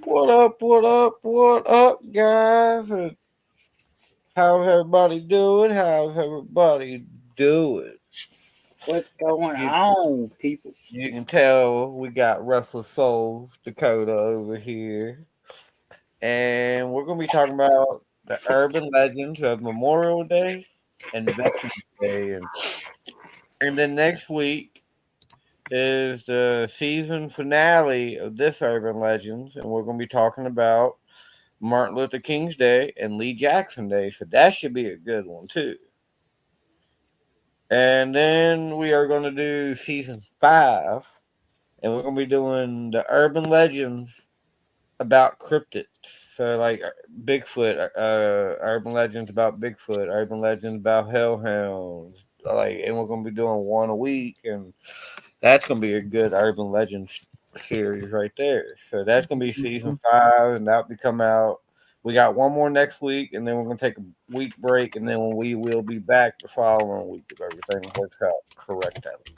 What up? What up? What up, guys? And how's everybody doing? How's everybody doing? What's going You, on, people? you can tell we got Restless Souls Dakota over here, and we're gonna be talking about the urban legends of Memorial Day and Veterans Day, and then next week is the season finale of this urban legends, and we're gonna be talking about Martin Luther King's Day and Lee Jackson Day. So that should be a good one too. And then we are going to do season 5, and we're going to be doing the urban legends about cryptids. So like Bigfoot, urban legends about Bigfoot, urban legends about hellhounds. Like, and we're going to be doing one a week, and that's going to be a good urban legends series right there. So that's going to be season Mhm. 5, and that'll be come out. We got one more next week, and then we're going to take a week break, and then we will be back the following week if everything works out correctly.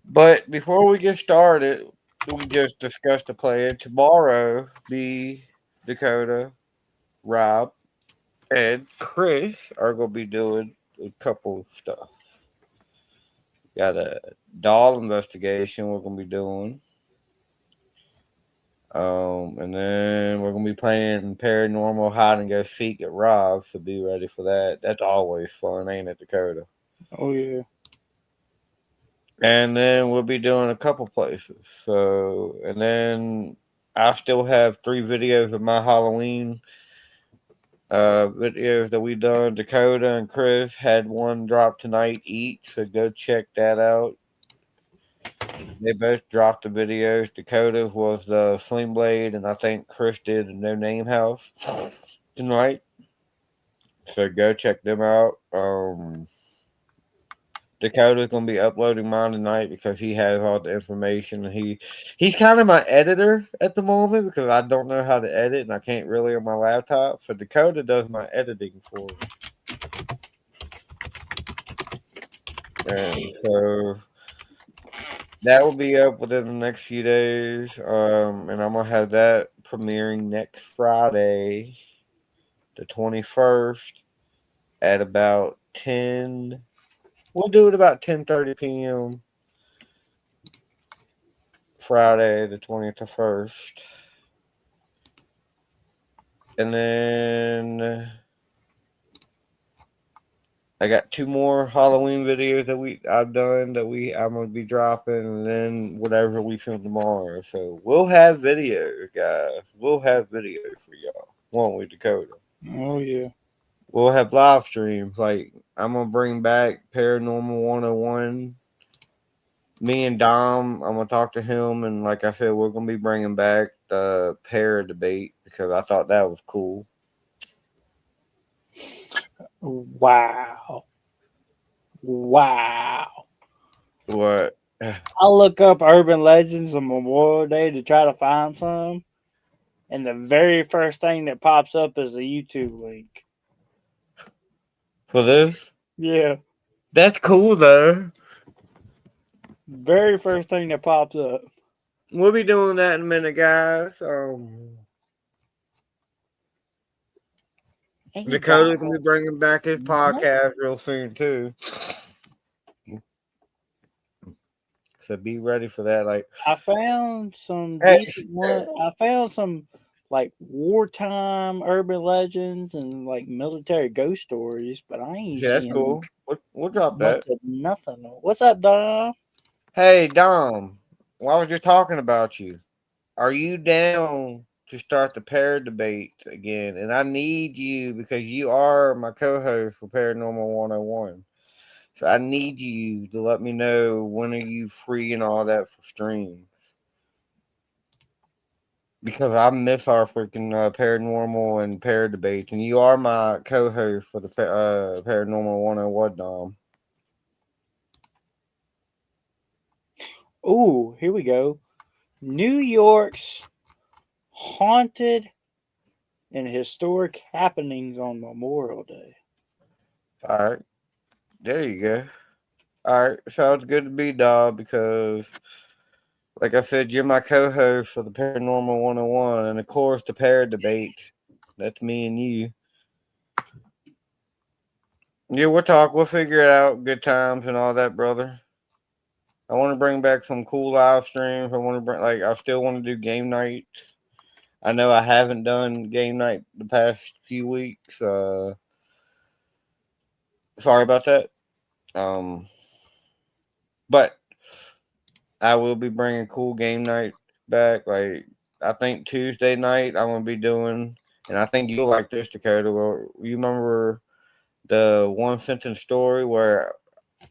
But before we get started, we just discussed the plan. Tomorrow, me, Dakota, Rob, and Chris are going to be doing a couple of stuff. Got a doll investigation we're going to be doing. And then we're gonna be playing paranormal hide and go seek at Rob, so be ready for that. That's always fun, ain't it, Dakota? Oh yeah. And then we'll be doing a couple places. So, and then I still have 3 videos of my Halloween videos that we done. Dakota and Chris had one drop tonight each, so go check that out. They both dropped the videos. Dakota's was the Sling Blade, and I think Chris did the No Name House tonight. So go check them out. Dakota's gonna be uploading mine tonight because he has all the information. He's kind of my editor at the moment because I don't know how to edit and I can't really on my laptop. So Dakota does my editing for me. And so that will be up within the next few days. And I'm gonna have that premiering next Friday, the 21st, at about 10. We'll do it about 10:30 p.m. Friday the 21st. And then I got 2 more Halloween videos that I've done that I'm gonna be dropping, and then whatever we film tomorrow. So we'll have videos, guys. We'll have videos for y'all, won't we, Dakota? Oh yeah. We'll have live streams. Like I'm gonna bring back Paranormal 101. Me and Dom, I'm gonna talk to him, and like I said, we're gonna be bringing back the pair debate because I thought that was cool. Wow. Wow. What? I look up urban legends on Memorial Day to try to find some, and the very first thing that pops up is the YouTube link. For this? Yeah. That's cool though. Very first thing that pops up. We'll be doing that in a minute, guys. Ain't that Dakota's gonna be bringing back his what? podcast real soon too. So be ready for that. Like, I found some hey, decent one. I found some like wartime urban legends and like military ghost stories, but I ain't yeah, that's seeing cool. We'll drop much that. of nothing. What's up, Dom? Hey, Dom. Well, I was just talking about you. Are you down to start the pair debate again? And I need you because you are my co-host for Paranormal 101. So I need you to let me know when are you free and all that for streams. Because I miss our freaking paranormal and pair debates, and you are my co-host for the paranormal 101, Dom. Ooh, here we go. New York's haunted and historic happenings on Memorial Day. All right, there you go. All right, sounds good to me, dog. Because Like I said, you're my co-host for the Paranormal 101, and of course the Parrot Debate. That's me and you. Yeah, we'll talk. We'll figure it out. Good times and all that, brother. I want to bring back some cool live streams. I want to bring I still want to do game nights. I know I haven't done game night the past few weeks. Sorry about that. Um, but I will be bringing cool game night back. Like I think Tuesday night I'm gonna be doing, and I think you'll like this, Dakota. Well, you remember the one sentence story where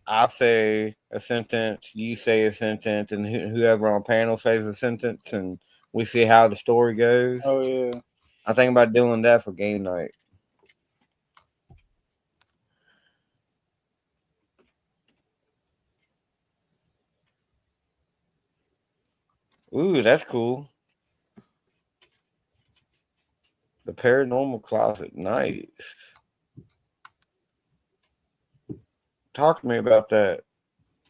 I say a sentence, you say a sentence, and whoever on panel says a sentence, and we see how the story goes. Oh yeah. I think about doing that for game night. Ooh, that's cool. The paranormal closet, nice. Talk to me about that.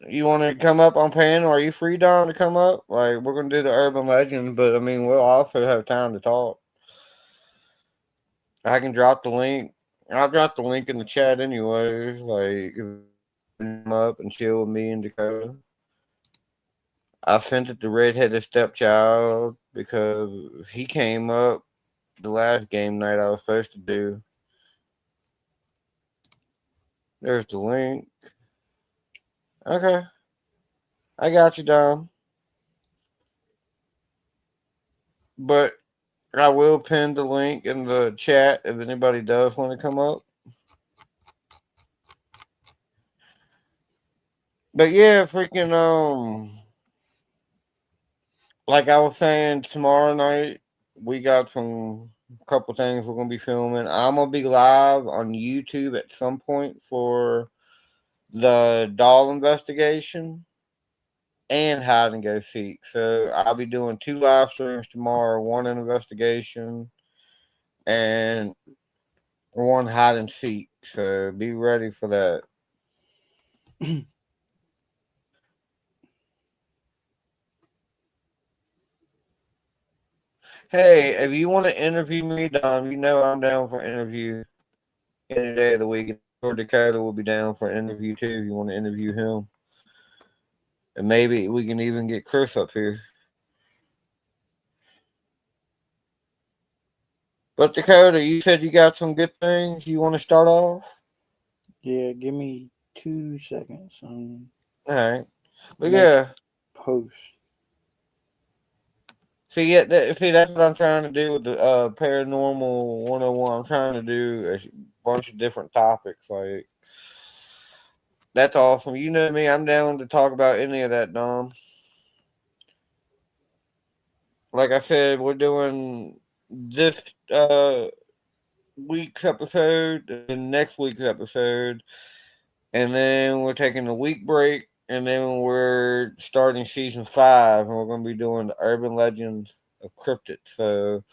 You want to come up on panel? Are you free, Don, to come up? Like we're gonna do the urban legends, but I mean we'll also have time to talk. I can drop the link. I'll drop the link in the chat anyways. Like come up and chill with me and Dakota. I sent it to Redheaded Stepchild because he came up the last game night I was supposed to do. There's the link. Okay. I got you, Dom. But I will pin the link in the chat if anybody does want to come up. But yeah, freaking like I was saying, tomorrow night we got some couple things we're gonna be filming. I'm gonna be live on YouTube at some point for the doll investigation and hide and go seek. So I'll be doing 2 live streams tomorrow, one investigation and one hide and seek. So be ready for that. Hey, if you want to interview me, Dom, you know I'm down for interview any day of the week. Or Dakota will be down for an interview too if you want to interview him. And maybe we can even get Chris up here. But Dakota, you said you got some good things you want to start off? Yeah, give me 2 seconds. All right. But Make yeah. Post. See, that's what I'm trying to do with the Paranormal 101. I'm trying to do a bunch of different topics. Like, that's awesome. You know me, I'm down to talk about any of that, Dom. Like I said, we're doing this week's episode and next week's episode, and then we're taking a week break, and then we're starting season 5, and we're going to be doing the urban legends of cryptids. So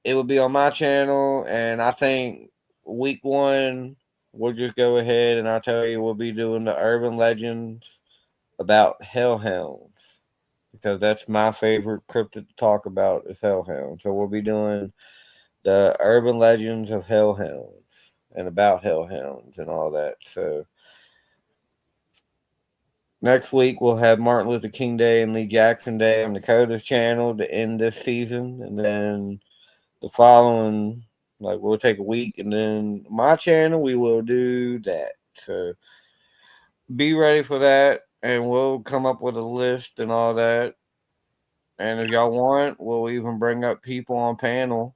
it will be on my channel, and I think week 1 we'll just go ahead and I'll tell you we'll be doing the urban legends about hellhounds. Because that's my favorite cryptid to talk about is hellhounds. So we'll be doing the urban legends of hellhounds and about hellhounds and all that. So next week we'll have Martin Luther King Day and Lee Jackson Day on Dakota's channel to end this season, and then the following, like we'll take a week, and then my channel we will do that. So be ready for that, and we'll come up with a list and all that. And if y'all want, we'll even bring up people on panel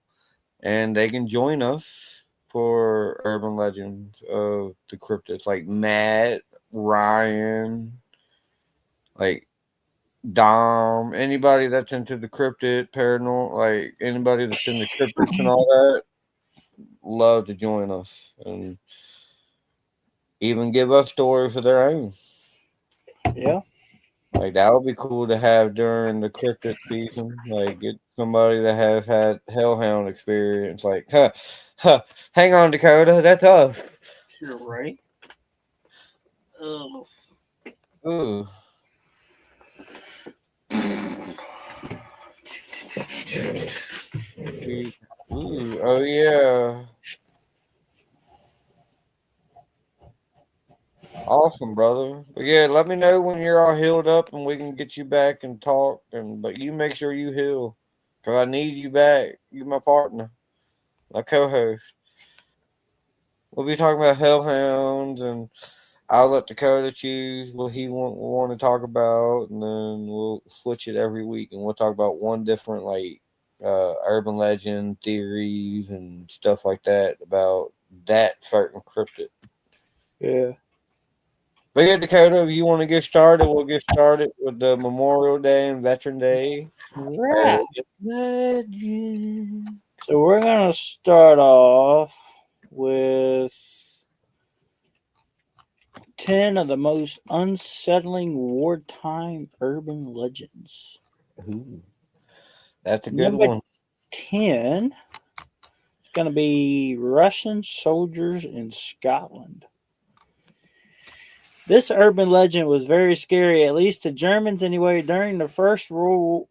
and they can join us for Urban Legends of the Cryptids, like Matt, Ryan, like Dom, anybody that's into the cryptid, paranormal, like anybody that's in the cryptids and all that, love to join us and even give us stories of their own. Yeah. Like that would be cool to have during the cryptid season. Like get somebody that has had hellhound experience. Like, hang on, Dakota, that's us. You're right. Ugh. Ooh. Ooh, oh yeah. Awesome, brother. But yeah, let me know when you're all healed up and we can get you back and talk. And but you make sure you heal, cause I need you back. You my partner, my co-host. We'll be talking about hellhounds, and I'll let Dakota choose what he want to talk about, and then we'll switch it every week, and we'll talk about one different like urban legend theories and stuff like that about that certain cryptid. Yeah. But yeah, Dakota, if you want to get started, we'll get started with the Memorial Day and Veteran Day. Right. Urban legend. So we're gonna start off with 10 of the most unsettling wartime urban legends. Ooh, that's a good Number one. 10 is going to be Russian soldiers in Scotland. This urban legend was very scary, at least to Germans anyway. During the First World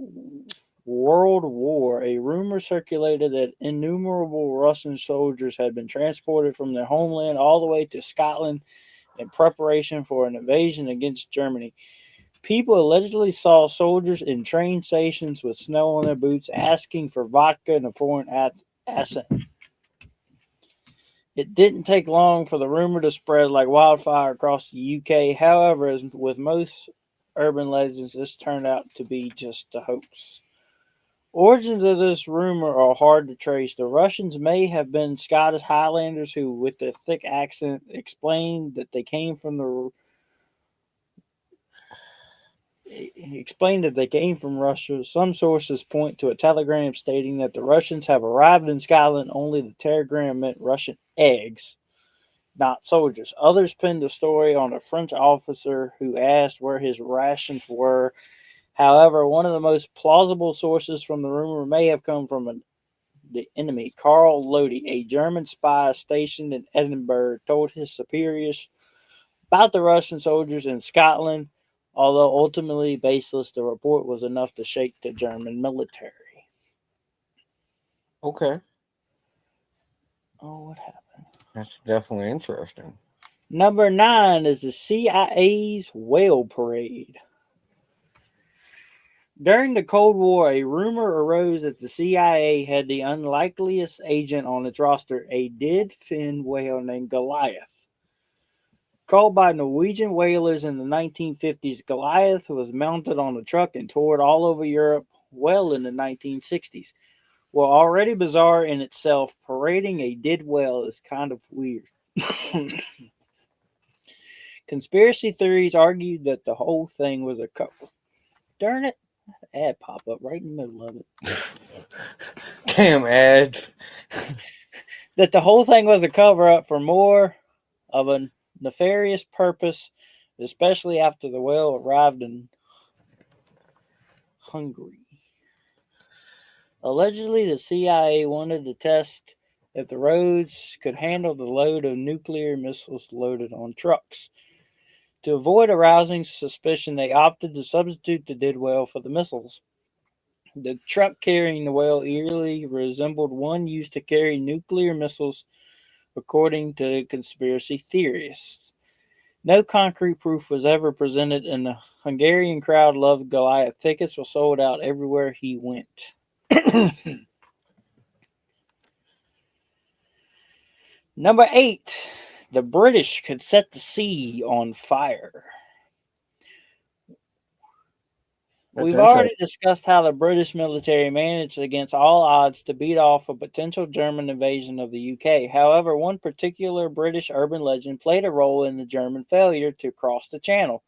War, a rumor circulated that innumerable Russian soldiers had been transported from their homeland all the way to Scotland in preparation for an invasion against Germany. People allegedly saw soldiers in train stations with snow on their boots asking for vodka in a foreign accent. It didn't take long for the rumor to spread like wildfire across the UK. However, as with most urban legends, this turned out to be just a hoax. Origins of this rumor are hard to trace. The Russians may have been Scottish Highlanders who, with a thick accent, explained that they came from the he explained that they came from Russia. Some sources point to a telegram stating that the Russians have arrived in Scotland, only the telegram meant Russian eggs, not soldiers. Others pinned the story on a French officer who asked where his rations were. However, one of the most plausible sources from the rumor may have come from the enemy. Karl Lodi, a German spy stationed in Edinburgh, told his superiors about the Russian soldiers in Scotland. Although ultimately baseless, the report was enough to shake the German military. Okay, Oh, what happened? that's definitely interesting. Number 9 is the CIA's whale parade. During the Cold War, a rumor arose that the CIA had the unlikeliest agent on its roster, a dead fin whale named Goliath. Called by Norwegian whalers in the 1950s, Goliath was mounted on a truck and toured all over Europe well in the 1960s. While already bizarre in itself, parading a dead whale is kind of weird. Conspiracy theories argued that the whole thing was a cover. Darn it, ad pop up right in the middle of it. Damn ads. That the whole thing was a cover up for more of a nefarious purpose, especially after the whale arrived in Hungary. Allegedly, the CIA wanted to test if the roads could handle the load of nuclear missiles loaded on trucks. To avoid arousing suspicion, they opted to substitute the dead whale for the missiles. The truck carrying the whale eerily resembled one used to carry nuclear missiles, according to conspiracy theorists. No concrete proof was ever presented, and the Hungarian crowd loved Goliath. Tickets were sold out everywhere he went. Number 8, the British could set the sea on fire. That's We've interesting. already discussed how the British military managed against all odds to beat off a potential German invasion of the UK. However, one particular British urban legend played a role in the German failure to cross the Channel.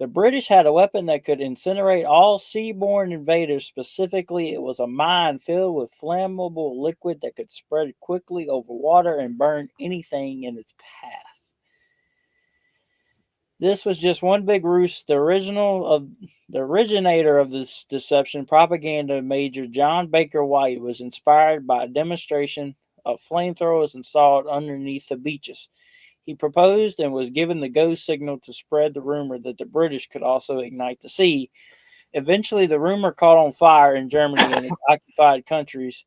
The British had a weapon that could incinerate all seaborne invaders. Specifically, it was a mine filled with flammable liquid that could spread quickly over water and burn anything in its path. This was just one big ruse. The originator of this deception, propaganda major John Baker White, was inspired by a demonstration of flamethrowers installed underneath the beaches. He proposed and was given the go signal to spread the rumor that the British could also ignite the sea. Eventually, the rumor caught on fire in Germany and its occupied countries.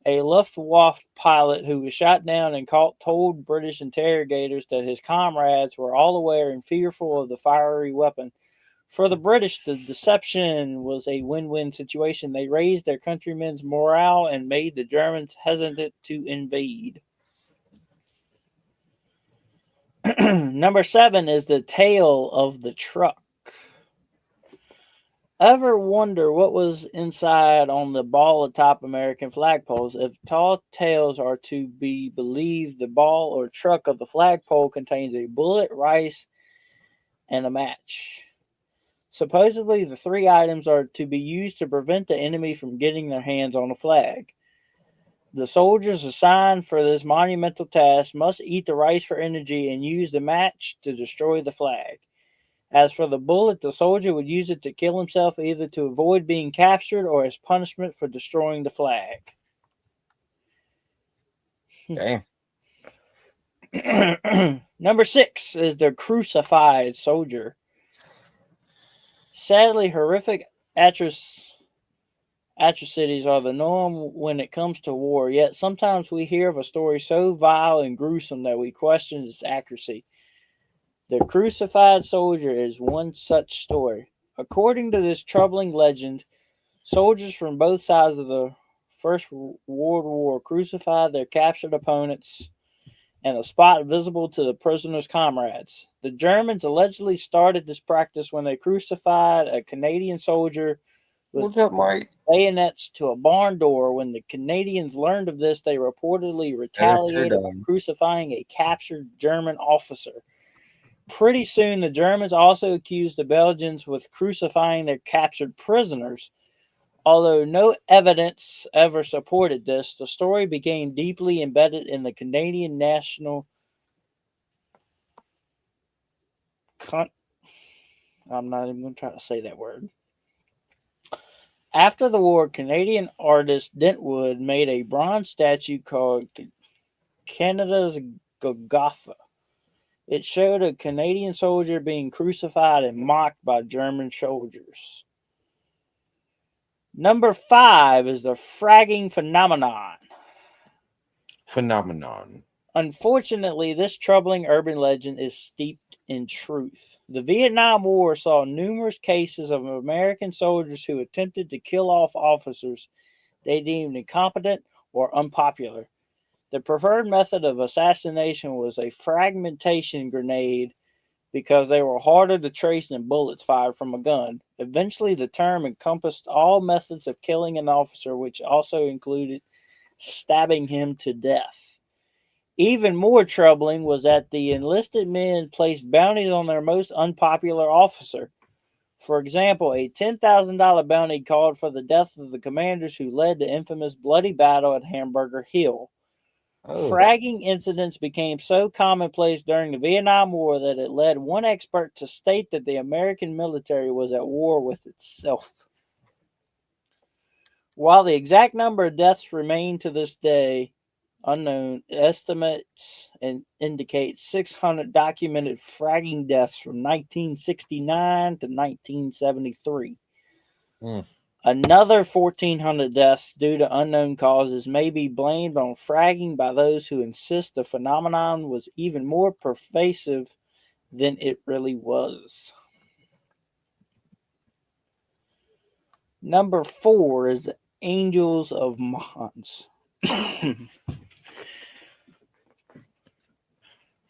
A Luftwaffe pilot who was shot down and caught told British interrogators that his comrades were all aware and fearful of the fiery weapon. For the British, the deception was a win-win situation. They raised their countrymen's morale and made the Germans hesitant to invade. Number 7 is the tale of the truck. Ever wonder what was inside on the ball atop American flagpoles? If tall tales are to be believed, the ball or truck of the flagpole contains a bullet, rice, and a match. Supposedly, the three items are to be used to prevent the enemy from getting their hands on the flag. The soldiers assigned for this monumental task must eat the rice for energy and use the match to destroy the flag. As for the bullet, the soldier would use it to kill himself either to avoid being captured or as punishment for destroying the flag. Damn. Number 6 is the crucified soldier. Sadly, horrific atrocities are the norm when it comes to war, yet sometimes we hear of a story so vile and gruesome that we question its accuracy. The crucified soldier is one such story. According to this troubling legend, soldiers from both sides of the First World War crucified their captured opponents in a spot visible to the prisoners' comrades. The Germans allegedly started this practice when they crucified a Canadian soldier with What's up, Mike? bayonets to a barn door. When the Canadians learned of this, they reportedly retaliated by crucifying a captured German officer. Pretty soon, the Germans also accused the Belgians with crucifying their captured prisoners. Although no evidence ever supported this, the story became deeply embedded in the Canadian national I'm not even going to try to say that word. After the war, Canadian artist Dentwood made a bronze statue called Canada's Golgotha. It showed a Canadian soldier being crucified and mocked by German soldiers. Number 5 is the fragging phenomenon. Unfortunately, this troubling urban legend is steeped in truth. The Vietnam War saw numerous cases of American soldiers who attempted to kill off officers they deemed incompetent or unpopular. The preferred method of assassination was a fragmentation grenade because they were harder to trace than bullets fired from a gun. Eventually, the term encompassed all methods of killing an officer, which also included stabbing him to death. Even more troubling was that the enlisted men placed bounties on their most unpopular officer. For example, a $10,000 bounty called for the death of the commanders who led the infamous bloody battle at Hamburger Hill. Fragging incidents became so commonplace during the Vietnam War that it led one expert to state that the American military was at war with itself. While the exact number of deaths remain to this day unknown, estimates indicate 600 documented fragging deaths from 1969 to 1973. Another 1,400 deaths due to unknown causes may be blamed on fragging by those who insist the phenomenon was even more pervasive than it really was. Number 4 is the Angels of Mons.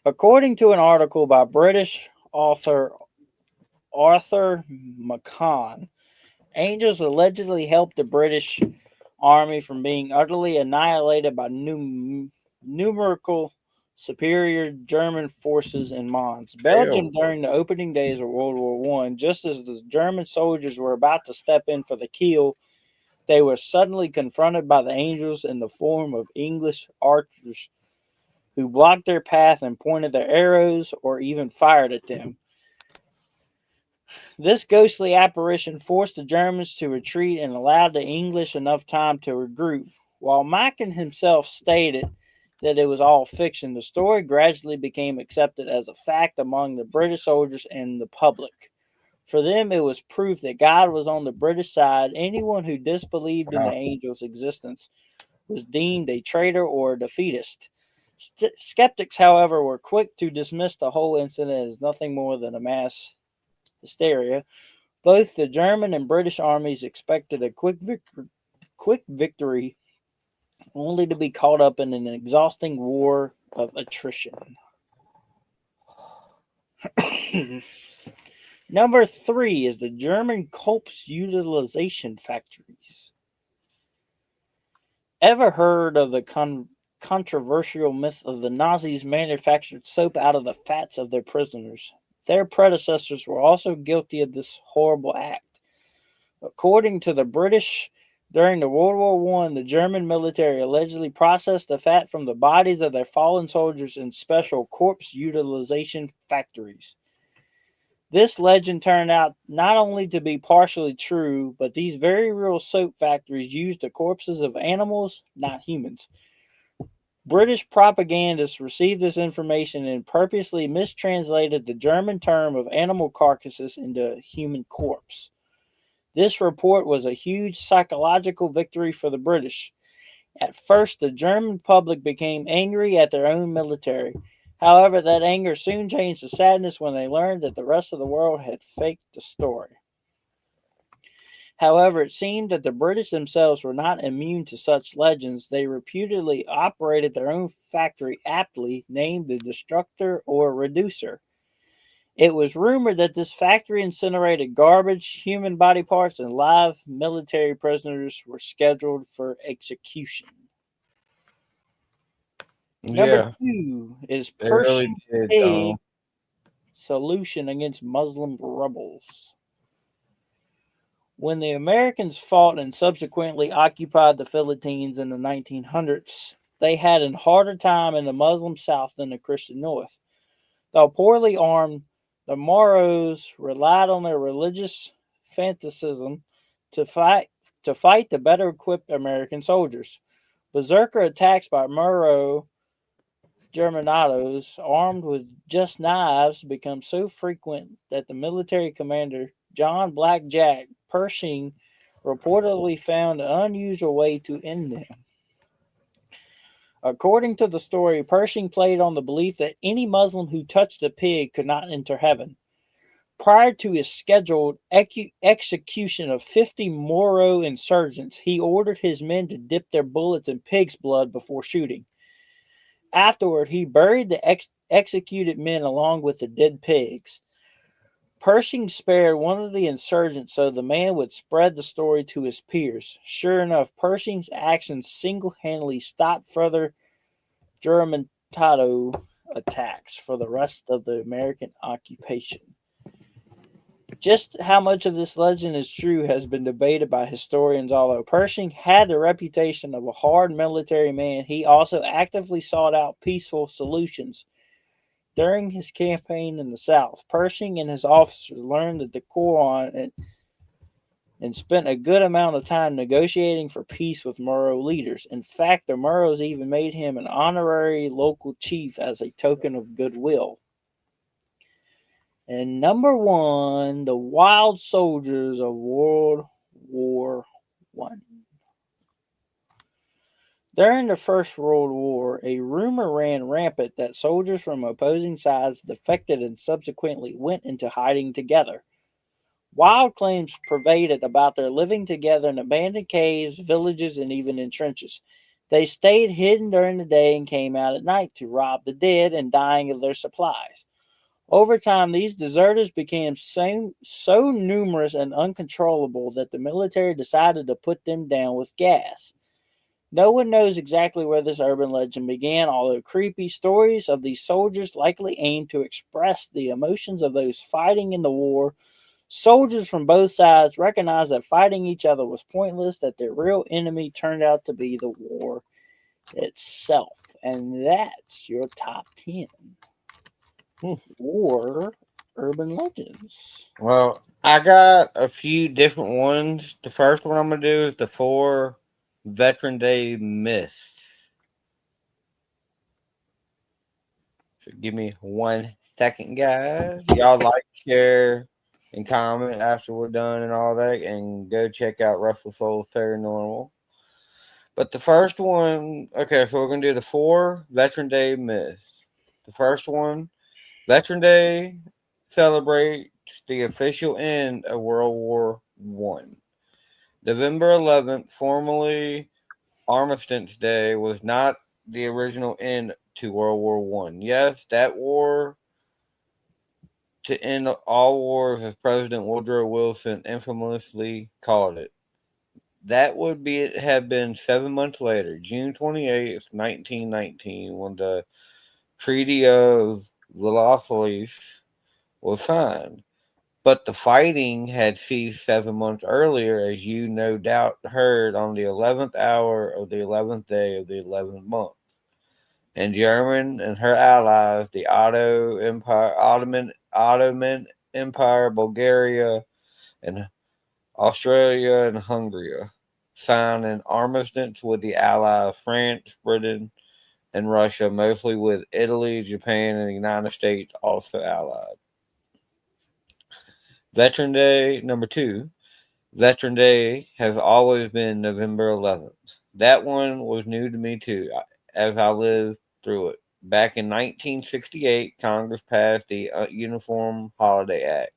According to an article by British author Arthur McCann, angels allegedly helped the British army from being utterly annihilated by numerical superior German forces in Mons, Belgium, during the opening days of World War I. Just as the German soldiers were about to step in for the kill, they were suddenly confronted by the angels in the form of English archers who blocked their path and pointed their arrows or even fired at them. This ghostly apparition forced the Germans to retreat and allowed the English enough time to regroup. While Mackin himself stated that it was all fiction, the story gradually became accepted as a fact among the British soldiers and the public. For them, it was proof that God was on the British side. Anyone who disbelieved in the Wow. angels' existence was deemed a traitor or a defeatist. Skeptics, however, were quick to dismiss the whole incident as nothing more than a mass hysteria. Both the German and British armies expected a quick victory, only to be caught up in an exhausting war of attrition. Number 3 is the German corpse utilization factories. Ever heard of the controversial myth of the Nazis manufactured soap out of the fats of their prisoners? Their predecessors were also guilty of this horrible act. According to the British, during the World War I, the German military allegedly processed the fat from the bodies of their fallen soldiers in special corpse utilization factories. This legend turned out not only to be partially true, but these very real soap factories used the corpses of animals, not humans. British propagandists received this information and purposely mistranslated the German term of animal carcasses into human corpse. This report was a huge psychological victory for the British. At first, the German public became angry at their own military. However, that anger soon changed to sadness when they learned that the rest of the world had faked the story. However, it seemed that the British themselves were not immune to such legends. They reputedly operated their own factory aptly named the Destructor or Reducer. It was rumored that this factory incinerated garbage, human body parts, and live military prisoners were scheduled for execution. Number Yeah, 2 is they really Pershing did. Pig solution against Muslim rebels. When the Americans fought and subsequently occupied the Philippines in the 1900s, they had a harder time in the Muslim South than the Christian North. Though poorly armed, the Moros relied on their religious fanaticism to fight the better equipped American soldiers. Berserker attacks by Moro Germanados armed with just knives become so frequent that the military commander John Blackjack Pershing reportedly found an unusual way to end them. According to the story, Pershing played on the belief that any Muslim who touched a pig could not enter heaven. Prior to his scheduled execution of 50 Moro insurgents, he ordered his men to dip their bullets in pig's blood before shooting. Afterward, he buried the executed men along with the dead pigs. Pershing spared one of the insurgents so the man would spread the story to his peers. Sure enough, Pershing's actions single-handedly stopped further Germantado attacks for the rest of the American occupation. Just how much of this legend is true has been debated by historians. Although Pershing had the reputation of a hard military man, he also actively sought out peaceful solutions. During his campaign in the South, Pershing and his officers learned the Quran and spent a good amount of time negotiating for peace with Moro leaders. In fact, the Moros even made him an honorary local chief as a token of goodwill. And number 1, the wild soldiers of World War I. During the First World War, a rumor ran rampant that soldiers from opposing sides defected and subsequently went into hiding together. Wild claims pervaded about their living together in abandoned caves, villages, and even in trenches. They stayed hidden during the day and came out at night to rob the dead and dying of their supplies. Over time, these deserters became so numerous and uncontrollable that the military decided to put them down with gas. No one knows exactly where this urban legend began, although creepy stories of these soldiers likely aimed to express the emotions of those fighting in the war. Soldiers from both sides recognized that fighting each other was pointless, that their real enemy turned out to be the war itself. And that's your top 10 war urban legends. Well, I got a few different ones. The first one I'm gonna do is the 4 Veteran Day myths. So give me 1 second, guys. Y'all like, share, and comment after we're done and all that, and go check out Russell Souls Paranormal. But the first one, okay, so we're gonna do the 4 Veteran Day myths. The first one, Veteran Day celebrates the official end of World War One. November 11th, formerly Armistice Day, was not the original end to World War One. Yes, that war to end all wars, as President Woodrow Wilson infamously called it. That would be have been 7 months later, June 28th, 1919, when the Treaty of Versailles was signed. But the fighting had ceased 7 months earlier, as you no doubt heard, on the 11th hour of the 11th day of the 11th month. And Germany and her allies, the Ottoman Empire, Bulgaria, and Australia and Hungary, signed an armistice with the Allies, France, Britain, and Russia, mostly with Italy, Japan, and the United States also allied. Veteran Day number 2. Veteran Day has always been November 11th. That one was new to me too, as I lived through it. Back in 1968, Congress passed the Uniform Holiday Act.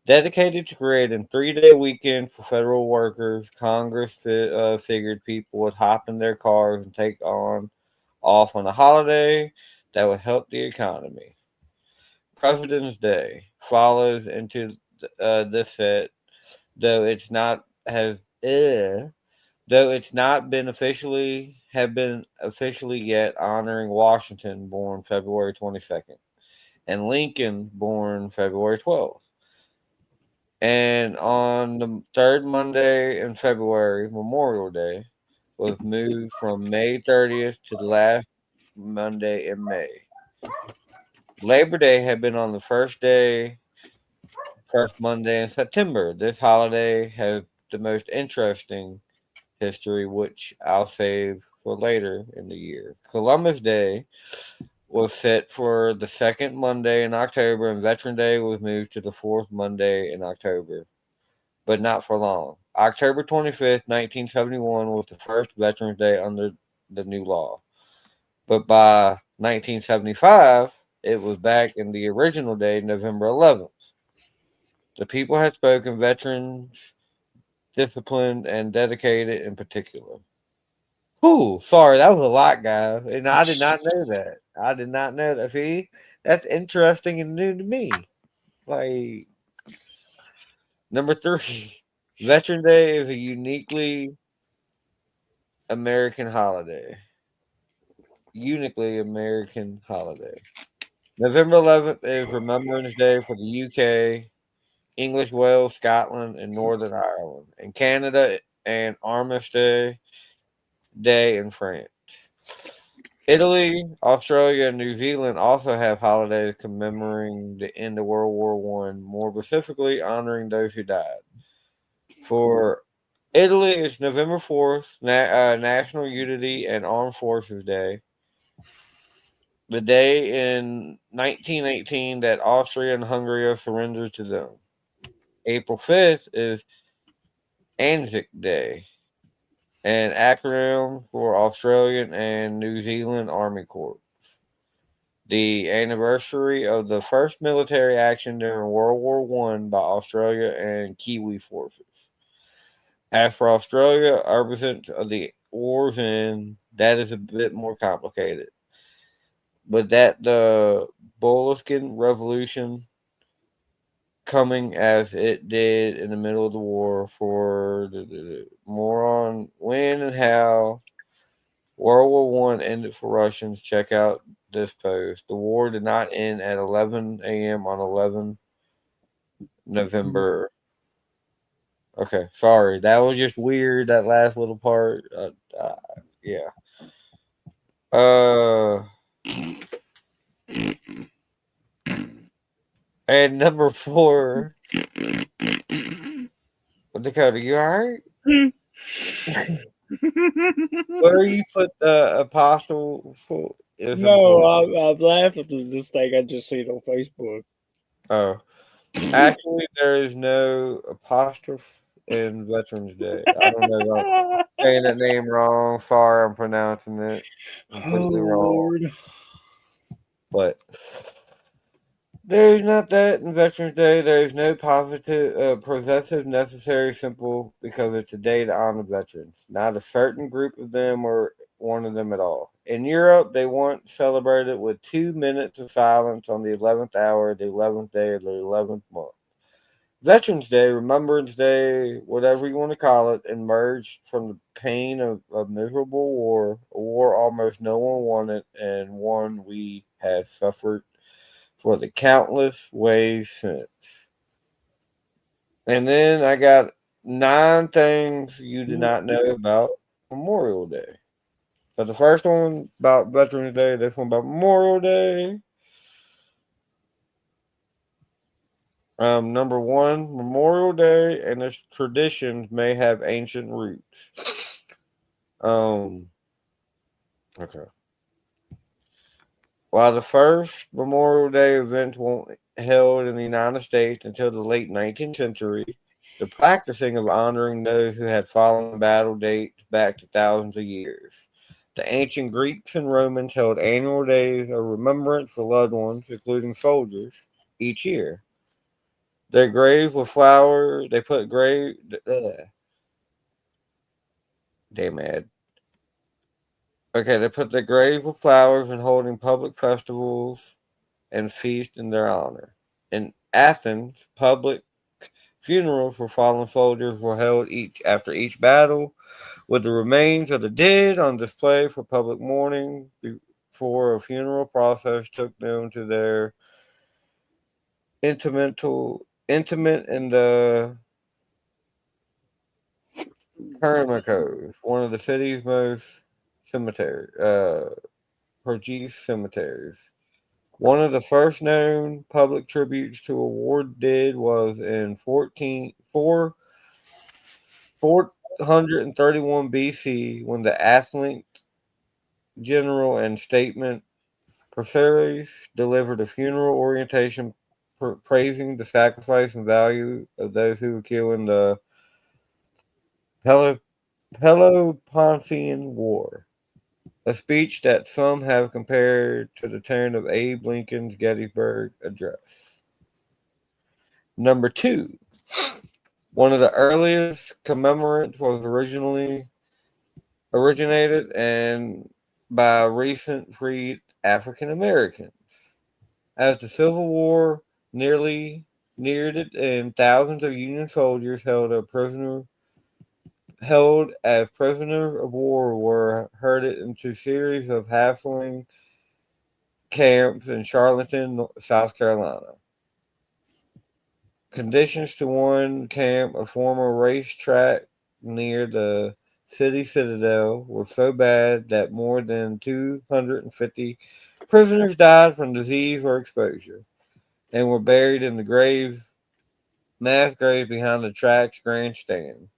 Dedicated to creating 3-day weekend for federal workers, Congress figured people would hop in their cars and take on off on a holiday that would help the economy. President's Day follows into this set, though it's not has though it's not been officially yet, honoring Washington, born February 22nd, and Lincoln, born February 12th. And on the third Monday in February, Memorial Day was moved from May 30th to the last Monday in May. Labor Day had been on the first Monday in September. This holiday has the most interesting history, which I'll save for later in the year. Columbus Day was set for the second Monday in October, and Veteran Day was moved to the fourth Monday in October, but not for long. October 25th, 1971 was the first Veterans Day under the new law. But by 1975, it was back in the original day, November 11th. The people had spoken, veterans, disciplined, and dedicated in particular. Whew, sorry, that was a lot, guys. And I did not know that. I did not know that. See, that's interesting and new to me. Like, number 3, Veteran Day is a uniquely American holiday. Uniquely American holiday. November 11th is Remembrance Day for the UK, English Wales, Scotland, and Northern Ireland, and Canada, and Armistice Day in France. Italy, Australia, and New Zealand also have holidays commemorating the end of World War One, more specifically honoring those who died. For Italy, it's November 4th, National Unity and Armed Forces Day, the day in 1918 that Austria and Hungary surrendered to them. April 5th is Anzac Day, an acronym for Australian and New Zealand Army Corps. The anniversary of the first military action during World War One by Australia and Kiwi forces. As for Australia, represents of the war's end, that is a bit more complicated. But that the Bolshevic Revolution coming as it did in the middle of the war, for more on when and how World War One ended for Russians, check out this post. The war did not end at 11 a.m. on 11 November. Okay, sorry, that was just weird. That last little part. Yeah. Uh, and number 4, Dakota, you alright? Where you put the apostle for? Is No, important. I'm laughing at this thing I just seen on Facebook. Oh. Actually, there is no apostrophe in Veterans Day. I don't know if I'm saying that name wrong. Sorry, I'm pronouncing it Oh completely wrong. Lord. But there's not that in Veterans Day. There's no positive, possessive, necessary, simple because it's a day to honor veterans. Not a certain group of them or one of them at all. In Europe, they once celebrated with 2 minutes of silence on the 11th hour, the 11th day of the 11th month. Veterans Day, Remembrance Day, whatever you want to call it, emerged from the pain of a miserable war, a war almost no one wanted, and one we have suffered for the countless ways since. And then I got 9 things you did not know about Memorial Day. So the first one about Veterans Day, this one about Memorial Day. Number one, Memorial Day and its traditions may have ancient roots. Um, okay. While the first Memorial Day events weren't held in the United States until the late 19th century, the practicing of honoring those who had fallen in battle dates back to thousands of years. The ancient Greeks and Romans held annual days of remembrance for loved ones, including soldiers, each year. Their graves were flowers. They put grave. Damn mad. Okay, they put their graves with flowers and holding public festivals and feasts in their honor. In Athens, public funerals for fallen soldiers were held each after each battle, with the remains of the dead on display for public mourning before a funeral process took them to their intimate in the Kermicos, one of the city's most cemetery, produced cemeteries. One of the first known public tributes to a war dead was in 431 BC when the athlete general and statesman Perseus delivered a funeral orientation praising the sacrifice and value of those who were killed in the Pelo- Peloponnesian War. A speech that some have compared to the tone of Abe Lincoln's Gettysburg Address. Number two, one of the earliest commemorates was originated and by recent freed African Americans. As the Civil War nearly neared it end, thousands of Union soldiers held as prisoners of war were herded into series of halfling camps in Charleston, South Carolina. Conditions to one camp, a former racetrack near the city citadel, were so bad that more than 250 prisoners died from disease or exposure and were buried in the mass graves behind the track's grandstand.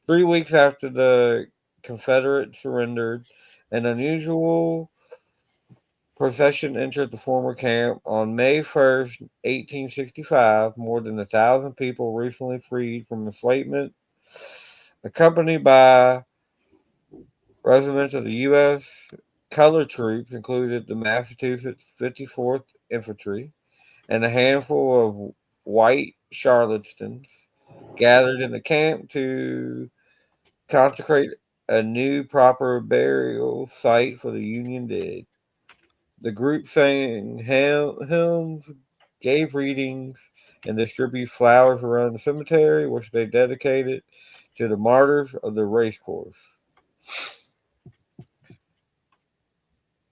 3 weeks after the Confederates surrendered, an unusual procession entered the former camp on May 1st, 1865. More than 1,000 people recently freed from enslavement, accompanied by regiments of the U.S. colored troops, included the Massachusetts 54th Infantry, and a handful of white Charlottans gathered in the camp to consecrate a new proper burial site for the Union dead. The group sang hymns, gave readings, and distributed flowers around the cemetery, which they dedicated to the martyrs of the racecourse.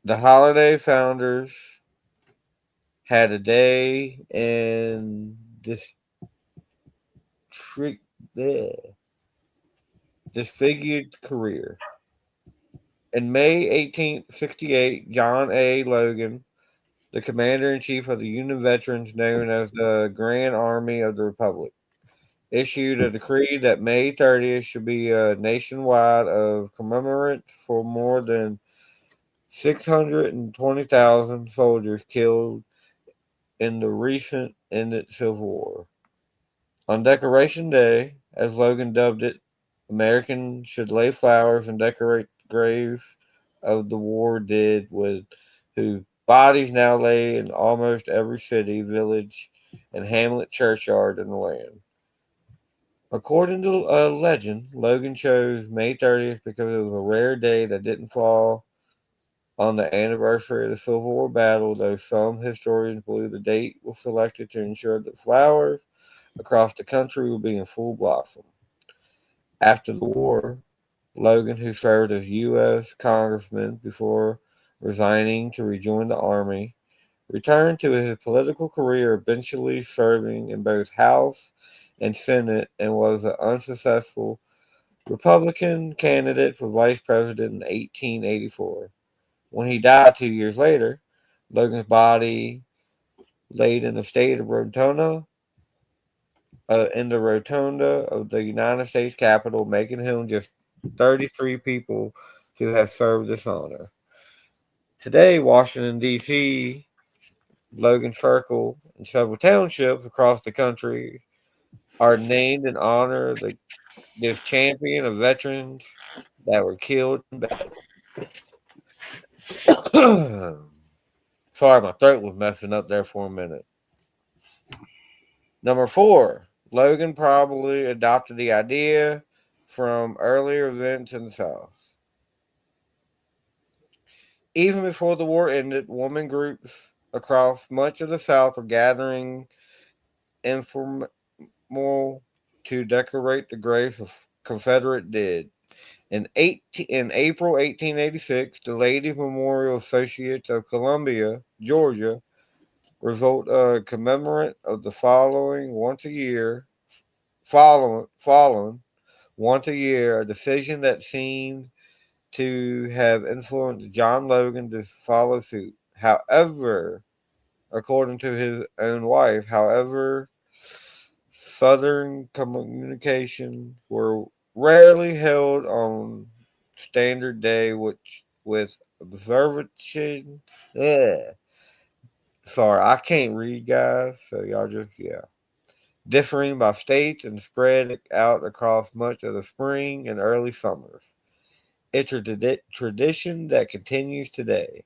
The holiday founders had a day in tri- bleh, disfigured career. In May 1868, John A. Logan, the commander in chief of the Union veterans known as the Grand Army of the Republic, issued a decree that May 30th should be a nationwide of commemorate for more than 620,000 soldiers killed in the recent ended Civil War. On Decoration Day, as Logan dubbed it, Americans should lay flowers and decorate the graves of the war dead with whose bodies now lay in almost every city, village, and hamlet churchyard in the land. According to legend, Logan chose May 30th because it was a rare day that didn't fall on the anniversary of the Civil War battle, though some historians believe the date was selected to ensure that flowers across the country would be in full blossom. After the war, Logan, who served as U.S. Congressman before resigning to rejoin the Army, returned to his political career, eventually serving in both House and Senate, and was an unsuccessful Republican candidate for vice president in 1884. When he died 2 years later, Logan's body laid in the state of Rotunda, in the rotunda of the United States Capitol, making him just 33 people to have served this honor. Today, Washington, D.C., Logan Circle, and several townships across the country are named in honor of this champion of veterans that were killed in battle. Sorry, my throat was messing up there for a minute. Number four, Logan probably adopted the idea from earlier events in the South. Even before the war ended, women groups across much of the South were gathering informal to decorate the graves of Confederate dead. In April 1886, the Ladies Memorial Associates of Columbia, Georgia, result a commemorate of the following once a year, a decision that seemed to have influenced John Logan to follow suit. However, according to his own wife, Southern communications were rarely held on standard day, which with observation. Yeah. Sorry, I can't read, guys. So y'all just differing by states and spread out across much of the spring and early summers. It's a tradition that continues today.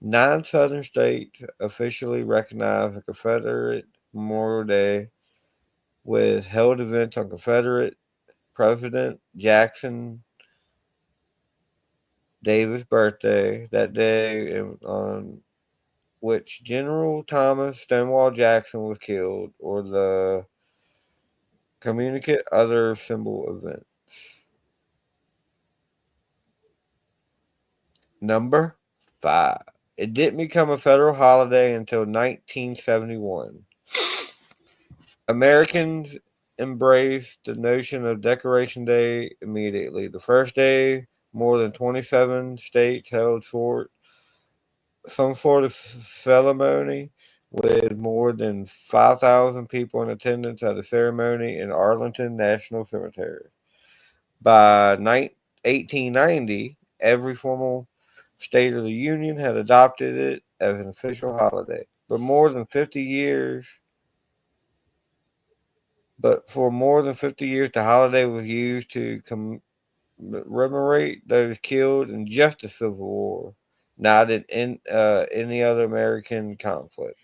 9 southern states officially recognize the Confederate Memorial Day with held events on Confederate President Jackson Davis' birthday that day, on which General Thomas Stonewall Jackson was killed, or the communicate other symbol events. Number 5. It didn't become a federal holiday until 1971. Americans embraced the notion of Decoration Day immediately. The first day, more than 27 states held some sort of ceremony with more than 5,000 people in attendance at a ceremony in Arlington National Cemetery. By 1890, every formal state of the Union had adopted it as an official holiday. For more than 50 years, the holiday was used to commemorate those killed in just the Civil War, not in any other American conflict.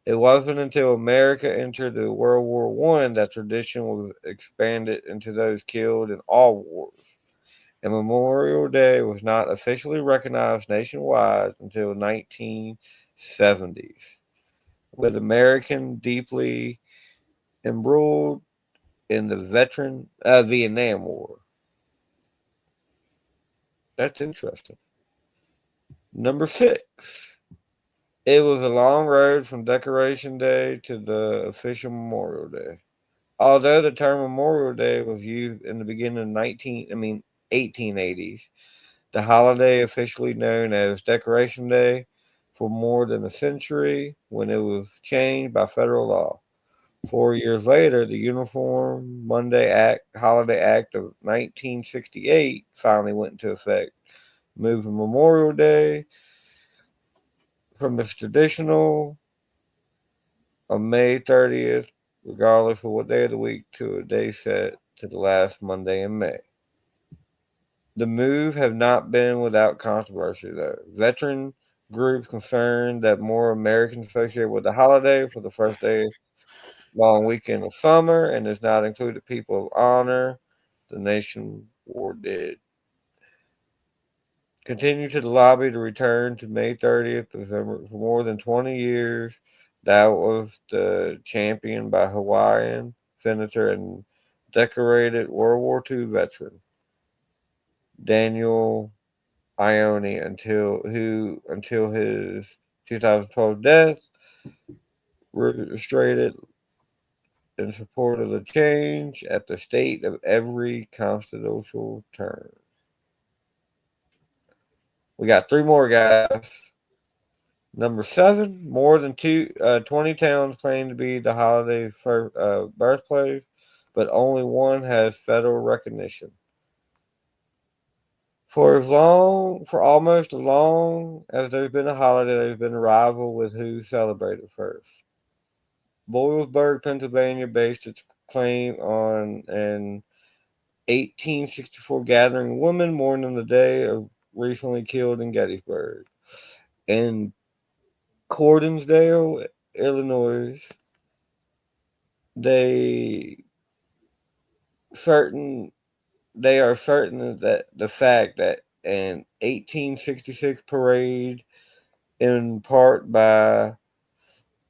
It wasn't until America entered the World War One that tradition was expanded into those killed in all wars. And Memorial Day was not officially recognized nationwide until 1970s, with American deeply embroiled in the Vietnam War. That's interesting. Number 6. It was a long road from Decoration Day to the official Memorial Day. Although the term Memorial Day was used in the beginning of 1880s, the holiday officially known as Decoration Day for more than a century when it was changed by federal law. 4 years later, the Uniform Holiday Act of 1968 finally went into effect, moving Memorial Day from its traditional on May 30th, regardless of what day of the week, to a day set to the last Monday in May. The move have not been without controversy, though. Veteran groups concerned that more Americans associate with the holiday for the first day long weekend of summer and does not include people of honor the nation war dead. Continue to the lobby to return to May 30th for more than 20 years. That was the champion by Hawaiian senator and decorated World War II veteran Daniel Ione until his 2012 death restrained in support of the change at the state of every constitutional term. We got three more guys. Number 7, more than 20 towns claim to be the holiday's first, birthplace, but only one has federal recognition. For almost as long as there's been a holiday, there's been a rival with who celebrated first. Boylesburg, Pennsylvania based its claim on an 1864 gathering of women mourning the day of recently killed in Gettysburg. In Gordonsdale, Illinois, they certain they are certain that the fact that an 1866 parade in part by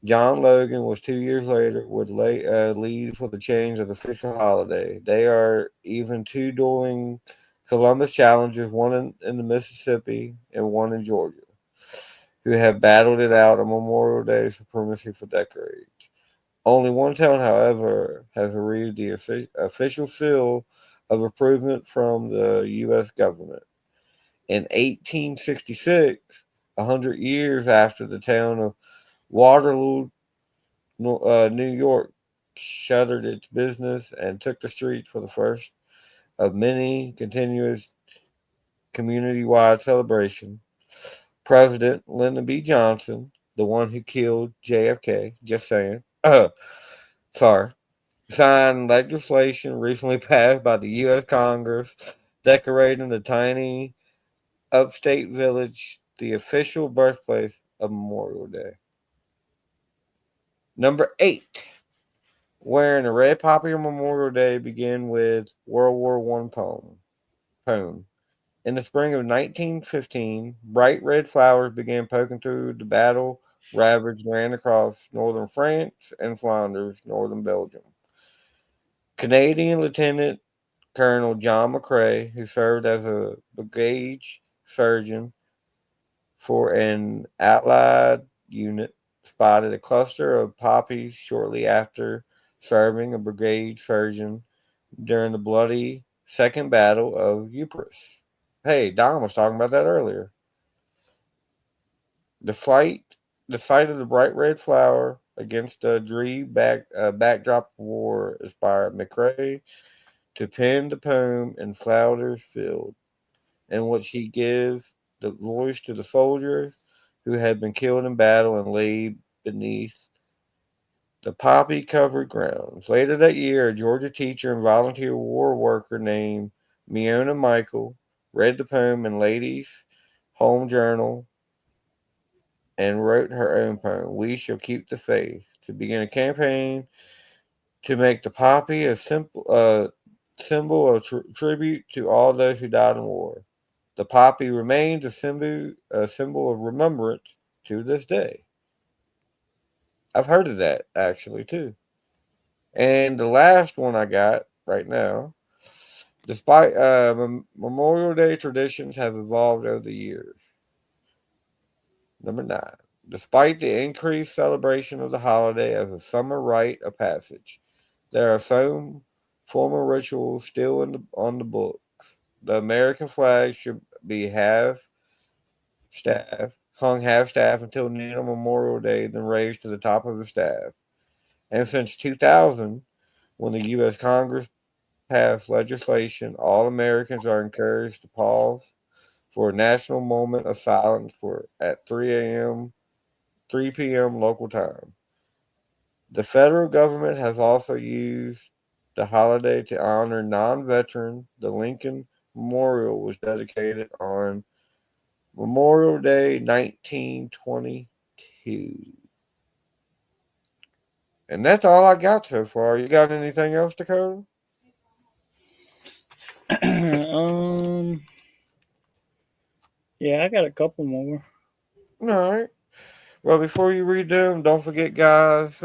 John Logan was 2 years later would lead for the change of the official holiday. They are even two dueling Columbus challengers, one in the Mississippi and one in Georgia, who have battled it out on Memorial Day supremacy for decades. Only one town, however, has received the official seal of approval from the U.S. government. In 1866, 100 years after the town of Waterloo, New York, shuttered its business and took the streets for the first of many continuous community-wide celebrations. President Lyndon B. Johnson, the one who killed JFK, just saying, sorry, signed legislation recently passed by the U.S. Congress decorating the tiny upstate village the official birthplace of Memorial Day. Number 8. Wearing a red poppy on Memorial Day began with World War One poem. In the spring of 1915, bright red flowers began poking through the battle ravaged land across northern France and Flanders, northern Belgium. Canadian Lieutenant Colonel John McCrae, who served as a brigade surgeon for an Allied unit, spotted a cluster of poppies shortly after serving a brigade surgeon during the bloody Second Battle of Ypres. Hey, Don was talking about that earlier. The sight of the bright red flower against the dreary backdrop of war inspired McCrae to pen the poem in Flounders Field, in which he gives the voice to the soldiers who had been killed in battle and laid beneath the poppy-covered grounds. Later that year, a Georgia teacher and volunteer war worker named Miona Michael read the poem in Ladies' Home Journal and wrote her own poem, We Shall Keep the Faith, to begin a campaign to make the poppy a symbol of tribute to all those who died in war. The poppy remains a symbol of remembrance to this day. I've heard of that actually too. And the last one I got right now, despite Memorial Day traditions have evolved over the years. Number 9. Despite the increased celebration of the holiday as a summer rite of passage, there are some former rituals still on the books. The American flag should be hung half staff until noon on Memorial Day, then raised to the top of the staff. And since 2000, when the U.S. Congress passed legislation, all Americans are encouraged to pause for a national moment of silence at 3 p.m. local time. The federal government has also used the holiday to honor non-veterans. The Lincoln Memorial was dedicated on Memorial Day 1922. And that's all I got so far. You got anything else, Dakota? Yeah, I got a couple more. All right. Well, before you read them, don't forget, guys,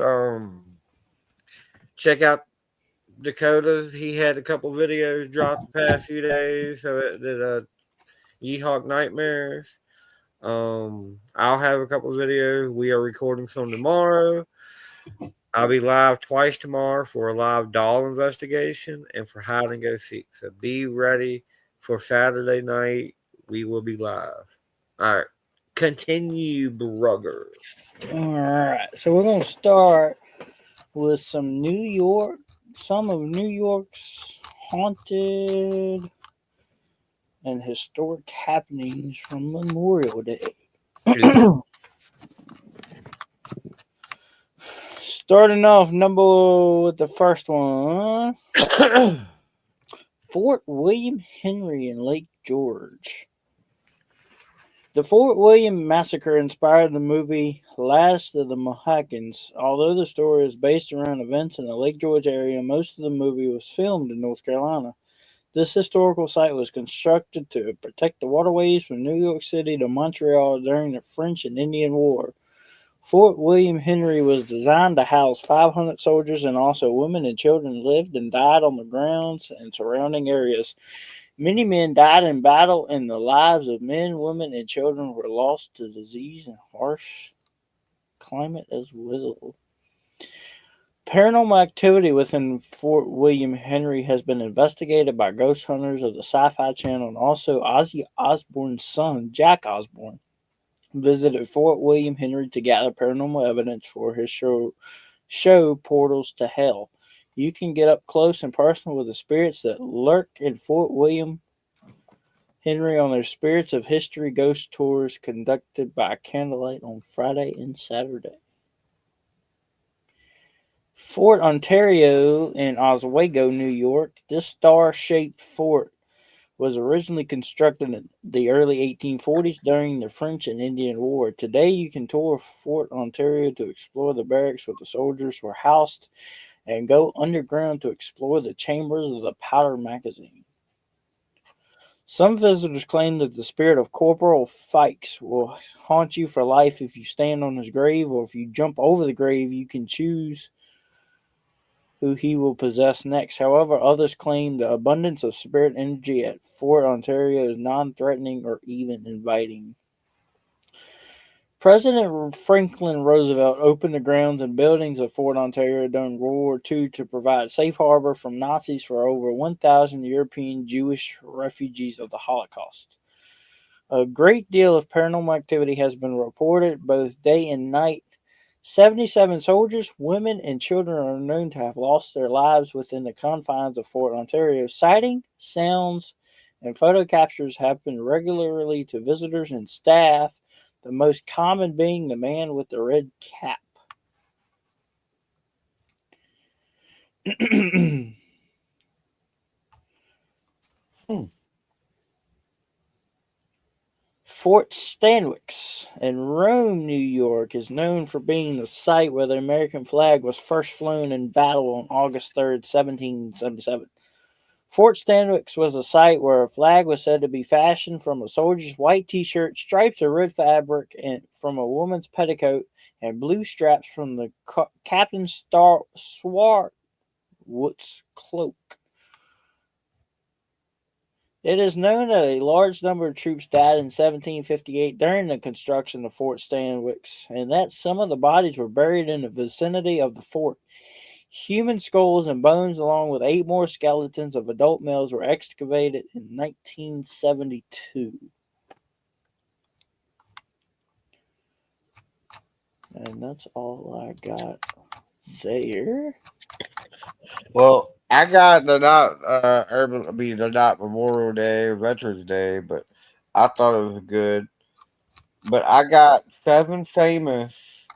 check out Dakota. He had a couple videos dropped the past few days. So it did Yeehawk Nightmares. I'll have a couple videos. We are recording some tomorrow. I'll be live twice tomorrow for a live doll investigation and for hide and go seek. So be ready for Saturday night. We will be live. All right. Continue, brother. All right, so we're gonna start with some some of New York's haunted and historic happenings from Memorial Day. Starting off with the first one, Fort William Henry in Lake George. The Fort William massacre inspired the movie Last of the Mohicans. Although the story is based around events in the Lake George area, most of the movie was filmed in North Carolina. This historical site was constructed to protect the waterways from New York City to Montreal during the French and Indian War. Fort William Henry was designed to house 500 soldiers, and also women and children lived and died on the grounds and surrounding areas. Many men died in battle, and the lives of men, women, and children were lost to disease and harsh climate as well. Paranormal activity within Fort William Henry has been investigated by ghost hunters of the Sci-Fi Channel, and also Ozzy Osbourne's son, Jack Osbourne, visited Fort William Henry to gather paranormal evidence for his show Portals to Hell. You can get up close and personal with the spirits that lurk in Fort William Henry on their Spirits of History ghost tours conducted by candlelight on Friday and Saturday. Fort Ontario in Oswego, New York. This star-shaped fort was originally constructed in the early 1840s during the French and Indian War. Today, you can tour Fort Ontario to explore the barracks where the soldiers were housed and go underground to explore the chambers of the powder magazine. Some visitors claim that the spirit of Corporal Fikes will haunt you for life if you stand on his grave, or if you jump over the grave, you can choose who he will possess next. However, others claim the abundance of spirit energy at Fort Ontario is non-threatening or even inviting. President Franklin Roosevelt opened the grounds and buildings of Fort Ontario during World War II to provide safe harbor from Nazis for over 1,000 European Jewish refugees of the Holocaust. A great deal of paranormal activity has been reported both day and night. 77 soldiers, women, and children are known to have lost their lives within the confines of Fort Ontario. Sighting, sounds, and photo captures happen regularly to visitors and staff, the most common being the man with the red cap. Fort Stanwix in Rome, New York, is known for being the site where the American flag was first flown in battle on August 3rd, 1777. Fort Stanwix was a site where a flag was said to be fashioned from a soldier's white t-shirt, stripes of red fabric and from a woman's petticoat, and blue straps from the Captain Swartwout's cloak. It is known that a large number of troops died in 1758 during the construction of Fort Stanwix, and that some of the bodies were buried in the vicinity of the fort. Human skulls and bones, along with 8 more skeletons of adult males, were excavated in 1972. And that's all I got there. Well, I got the not the not Memorial Day, Veterans Day, but I thought it was good. But I got 7 famous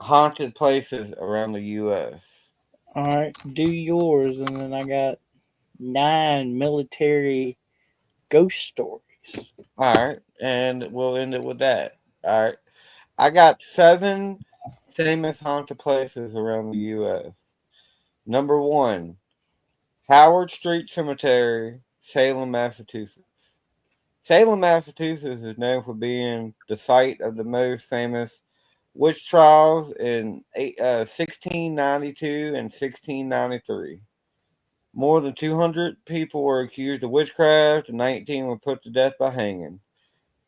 haunted places around the U.S. All right, do yours, and then I got 9 military ghost stories. All right, and we'll end it with that. All right, I got 7 famous haunted places around the U.S. Number 1, Howard Street Cemetery, Salem, Massachusetts. Salem, Massachusetts is known for being the site of the most famous witch trials in 1692 and 1693. More than 200 people were accused of witchcraft, and 19 were put to death by hanging.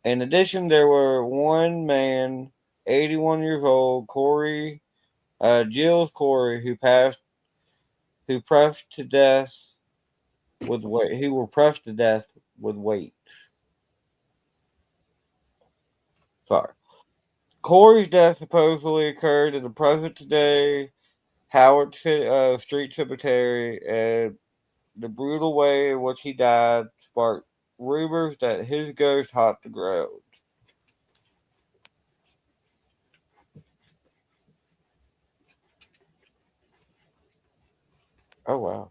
In addition, there were one man, 81 years old, Giles Corey, who pressed to death who were pressed to death with weights. Sorry. Corey's death supposedly occurred in the present day Howard Street Cemetery, and the brutal way in which he died sparked rumors that his ghost haunted the ground. Oh wow!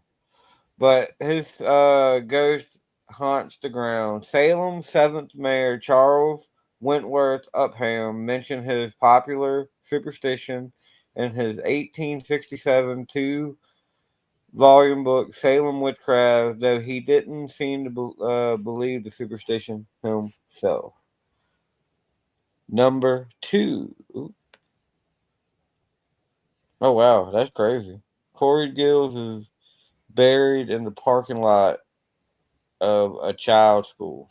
But his ghost haunts the ground. Salem's 7th mayor Charles Wentworth Upham mentioned his popular superstition in his 1867 2-volume book Salem Witchcraft, though he didn't seem to believe the superstition himself. Number 2. Oh wow, that's crazy. Corey Gills is buried in the parking lot of a child school.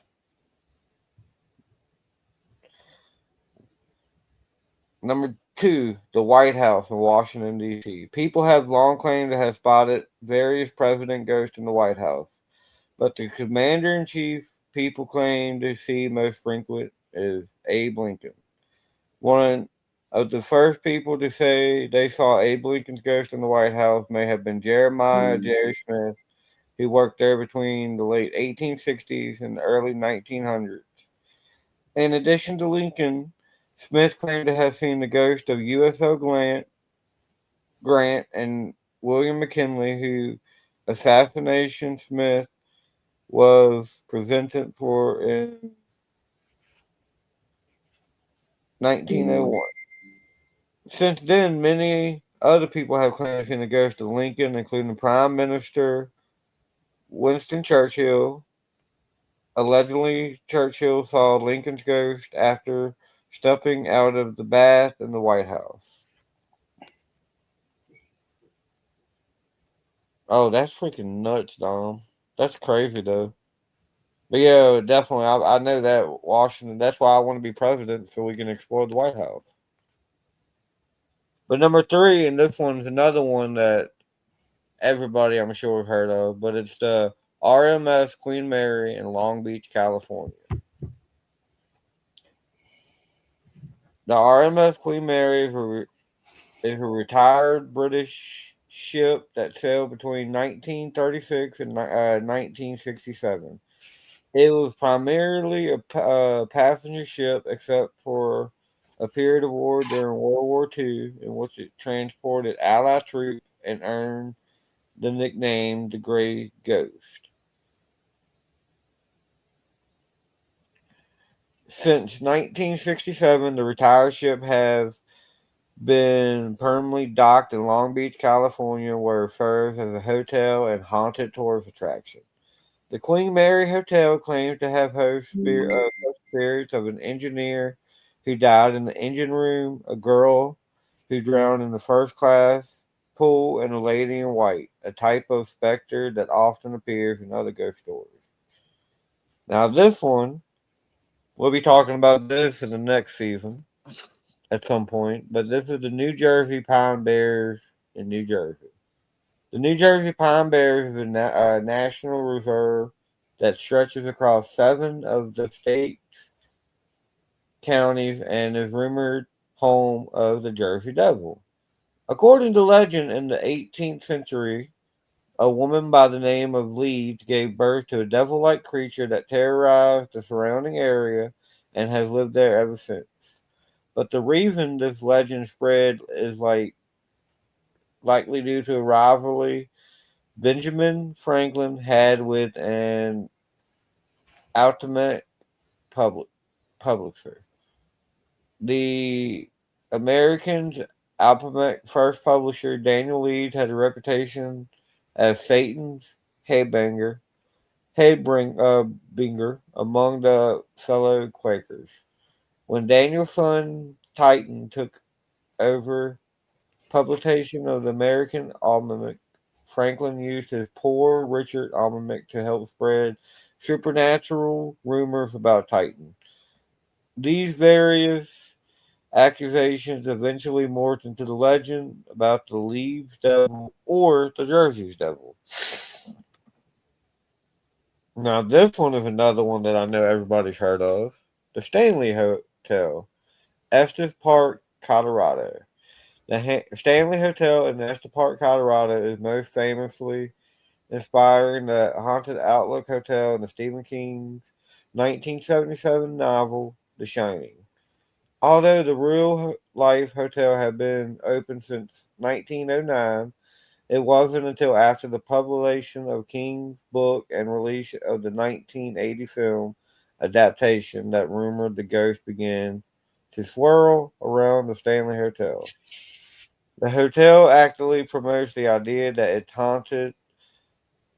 Number 2, the White House in Washington, D.C. People have long claimed to have spotted various president ghosts in the White House, but the commander in chief people claim to see most frequent is Abe Lincoln. One of the first people to say they saw Abe Lincoln's ghost in the White House may have been Jeremiah Jerry Smith, who worked there between the late 1860s and the early 1900s. In addition to Lincoln, Smith claimed to have seen the ghost of USO Grant and William McKinley, who assassination Smith was presented for in 1901. Since then, many other people have claimed to have seen the ghost of Lincoln, including Prime Minister Winston Churchill. Allegedly, Churchill saw Lincoln's ghost after stepping out of the bath in the White House. Oh, that's freaking nuts, Dom. That's crazy, though. But yeah, definitely, I know that Washington. That's why I want to be president, so we can explore the White House. But number 3, and this one's another one that everybody I'm sure have heard of, but it's the RMS Queen Mary in Long Beach, California. The RMS Queen Mary is a retired British ship that sailed between 1936 and 1967. It was primarily a passenger ship, except for a period of war during World War II, in which it transported Allied troops and earned the nickname the Grey Ghost. Since 1967, the retired ship has been permanently docked in Long Beach, California, where it serves as a hotel and haunted tourist attraction. The Queen Mary Hotel claims to have spirits of an engineer who died in the engine room, a girl who drowned in the first class pool, and a lady in white, a type of specter that often appears in other ghost stories. Now, this one, we'll be talking about this in the next season at some point, but this is the New Jersey Pine Bears in New Jersey. The New Jersey Pine Bears is a national reserve that stretches across 7 of the state's counties and is rumored home of the Jersey Devil. According to legend, in the 18th century, a woman by the name of Leeds gave birth to a devil-like creature that terrorized the surrounding area and has lived there ever since. But the reason this legend spread is likely due to a rivalry Benjamin Franklin had with an ultimate public publisher. The Americans' alphabet first publisher, Daniel Leeds, had a reputation as Satan's headbanger, binger among the fellow Quakers. When Daniel's son Titan took over publication of the American Almanac, Franklin used his poor Richard Almanac to help spread supernatural rumors about Titan. These various accusations eventually morphed into the legend about the Leeds Devil or the Jersey's Devil. Now, this one is another one that I know everybody's heard of. The Stanley Hotel, Estes Park, Colorado. The Stanley Hotel in Estes Park, Colorado is most famously inspiring the haunted Outlook Hotel in the Stephen King's 1977 novel, The Shining. Although the real life hotel had been open since 1909, it wasn't until after the publication of King's book and release of the 1980 film adaptation that rumored the ghost began to swirl around the Stanley Hotel. The hotel actively promotes the idea that it's haunted,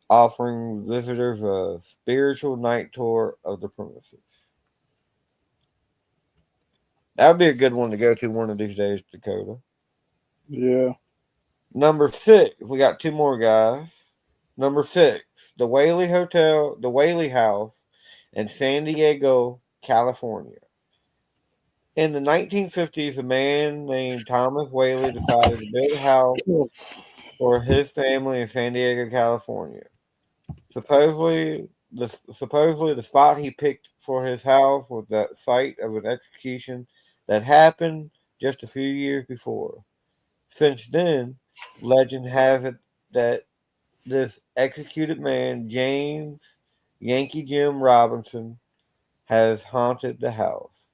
offering visitors a spiritual night tour of the premises. That would be a good one to go to one of these days, Dakota. Yeah. Number 6, we got two more guys. Number 6, the Whaley Hotel, the Whaley House in San Diego, California. In the 1950s, a man named Thomas Whaley decided to build a house for his family in San Diego, California. Supposedly the spot he picked for his house was the site of an execution that happened just a few years before. Since then, legend has it that this executed man, James Yankee Jim Robinson, has haunted the house.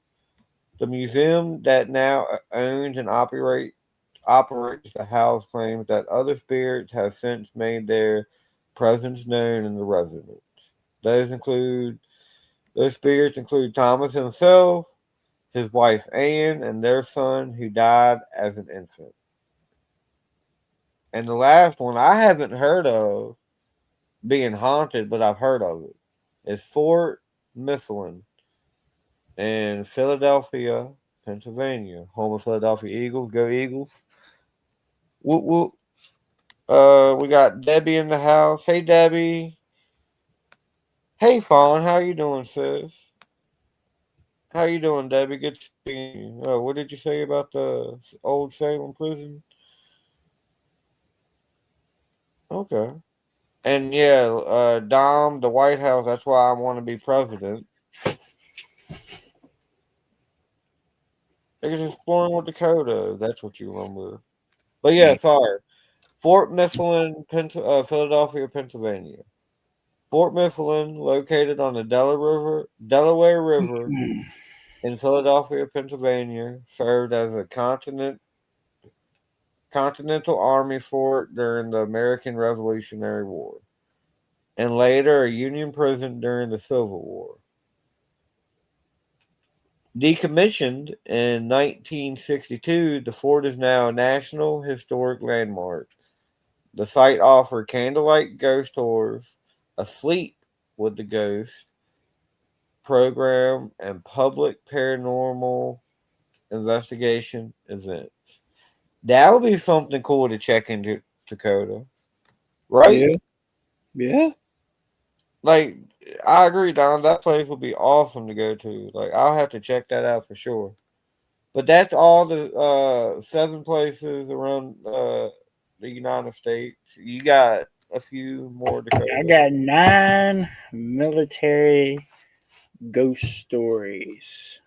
The museum that now owns and operates the house claims that other spirits have since made their presence known in the residence. Those include those spirits include Thomas himself, his wife Anne, and their son who died as an infant. And the last one I haven't heard of being haunted, but I've heard of it. Is Fort Mifflin in Philadelphia, Pennsylvania, home of Philadelphia Eagles. Go Eagles! Whoop whoop. We got Debbie in the house. Hey Debbie. Hey Fawn, how you doing, sis? How you doing, Debbie? Good to see you. What did you say about the old Salem prison? Okay. And yeah, Dom, the White House. That's why I want to be president. It's exploring with Dakota. That's what you remember. But yeah, sorry. Fort Mifflin, Philadelphia, Pennsylvania. Fort Mifflin, located on the Delaware River in Philadelphia, Pennsylvania, served as a Continental Army fort during the American Revolutionary War, and later a Union prison during the Civil War. Decommissioned in 1962, the fort is now a National Historic Landmark. The site offered candlelight ghost tours, a Sleep with the Ghost program, and public paranormal investigation events. That would be something cool to check into, Dakota. Right? Yeah. Yeah. Like, I agree, Don. That place would be awesome to go to. Like, I'll have to check that out for sure. But that's all the 7 places around the United States. You got a few more, I Dakota. got 9 military ghost stories.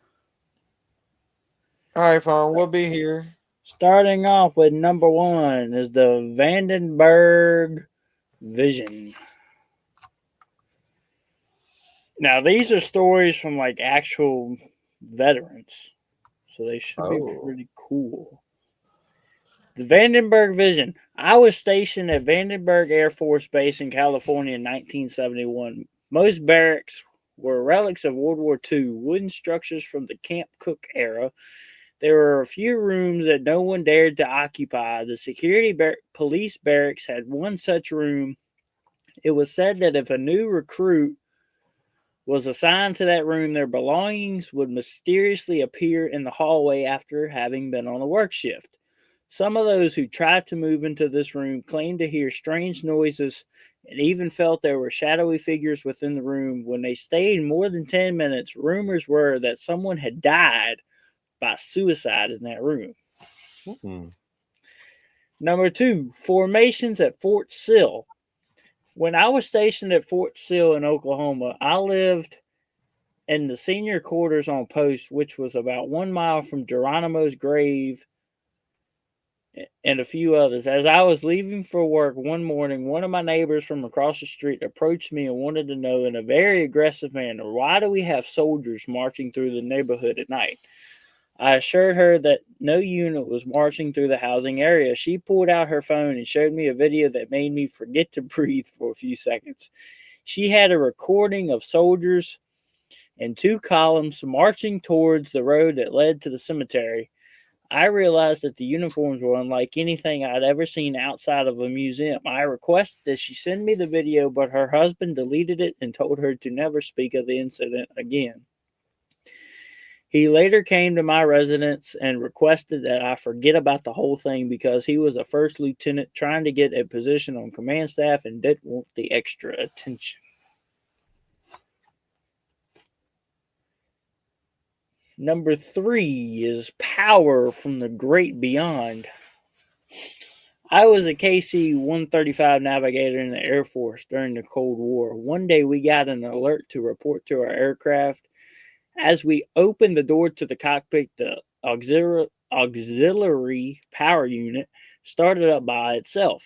All right, fine. We'll be here. Starting off with number 1 is the Vandenberg Vision. Now, these are stories from like actual veterans. so they should be Oh. pretty cool. The Vandenberg Vision. I was stationed at Vandenberg Air Force Base in California in 1971. Most barracks were relics of World War II, wooden structures from the Camp Cook era. There were a few rooms that no one dared to occupy. The police barracks had one such room. It was said that if a new recruit was assigned to that room, their belongings would mysteriously appear in the hallway after having been on a work shift. Some of those who tried to move into this room claimed to hear strange noises and even felt there were shadowy figures within the room. When they stayed more than 10 minutes, rumors were that someone had died by suicide in that room. Hmm. Number 2, formations at Fort Sill. When I was stationed at Fort Sill in Oklahoma, I lived in the senior quarters on post, which was about 1 mile from Geronimo's grave and a few others. As I was leaving for work one morning, one of my neighbors from across the street approached me and wanted to know in a very aggressive manner, why do we have soldiers marching through the neighborhood at night? I assured her that no unit was marching through the housing area. She pulled out her phone and showed me a video that made me forget to breathe for a few seconds. She had a recording of soldiers in 2 columns marching towards the road that led to the cemetery. I realized that the uniforms were unlike anything I'd ever seen outside of a museum. I requested that she send me the video, but her husband deleted it and told her to never speak of the incident again. He later came to my residence and requested that I forget about the whole thing because he was a first lieutenant trying to get a position on command staff and didn't want the extra attention. Number 3 is Power from the Great Beyond. I was a KC-135 navigator in the Air Force during the Cold War. One day we got an alert to report to our aircraft. As we opened the door to the cockpit, the auxiliary power unit started up by itself.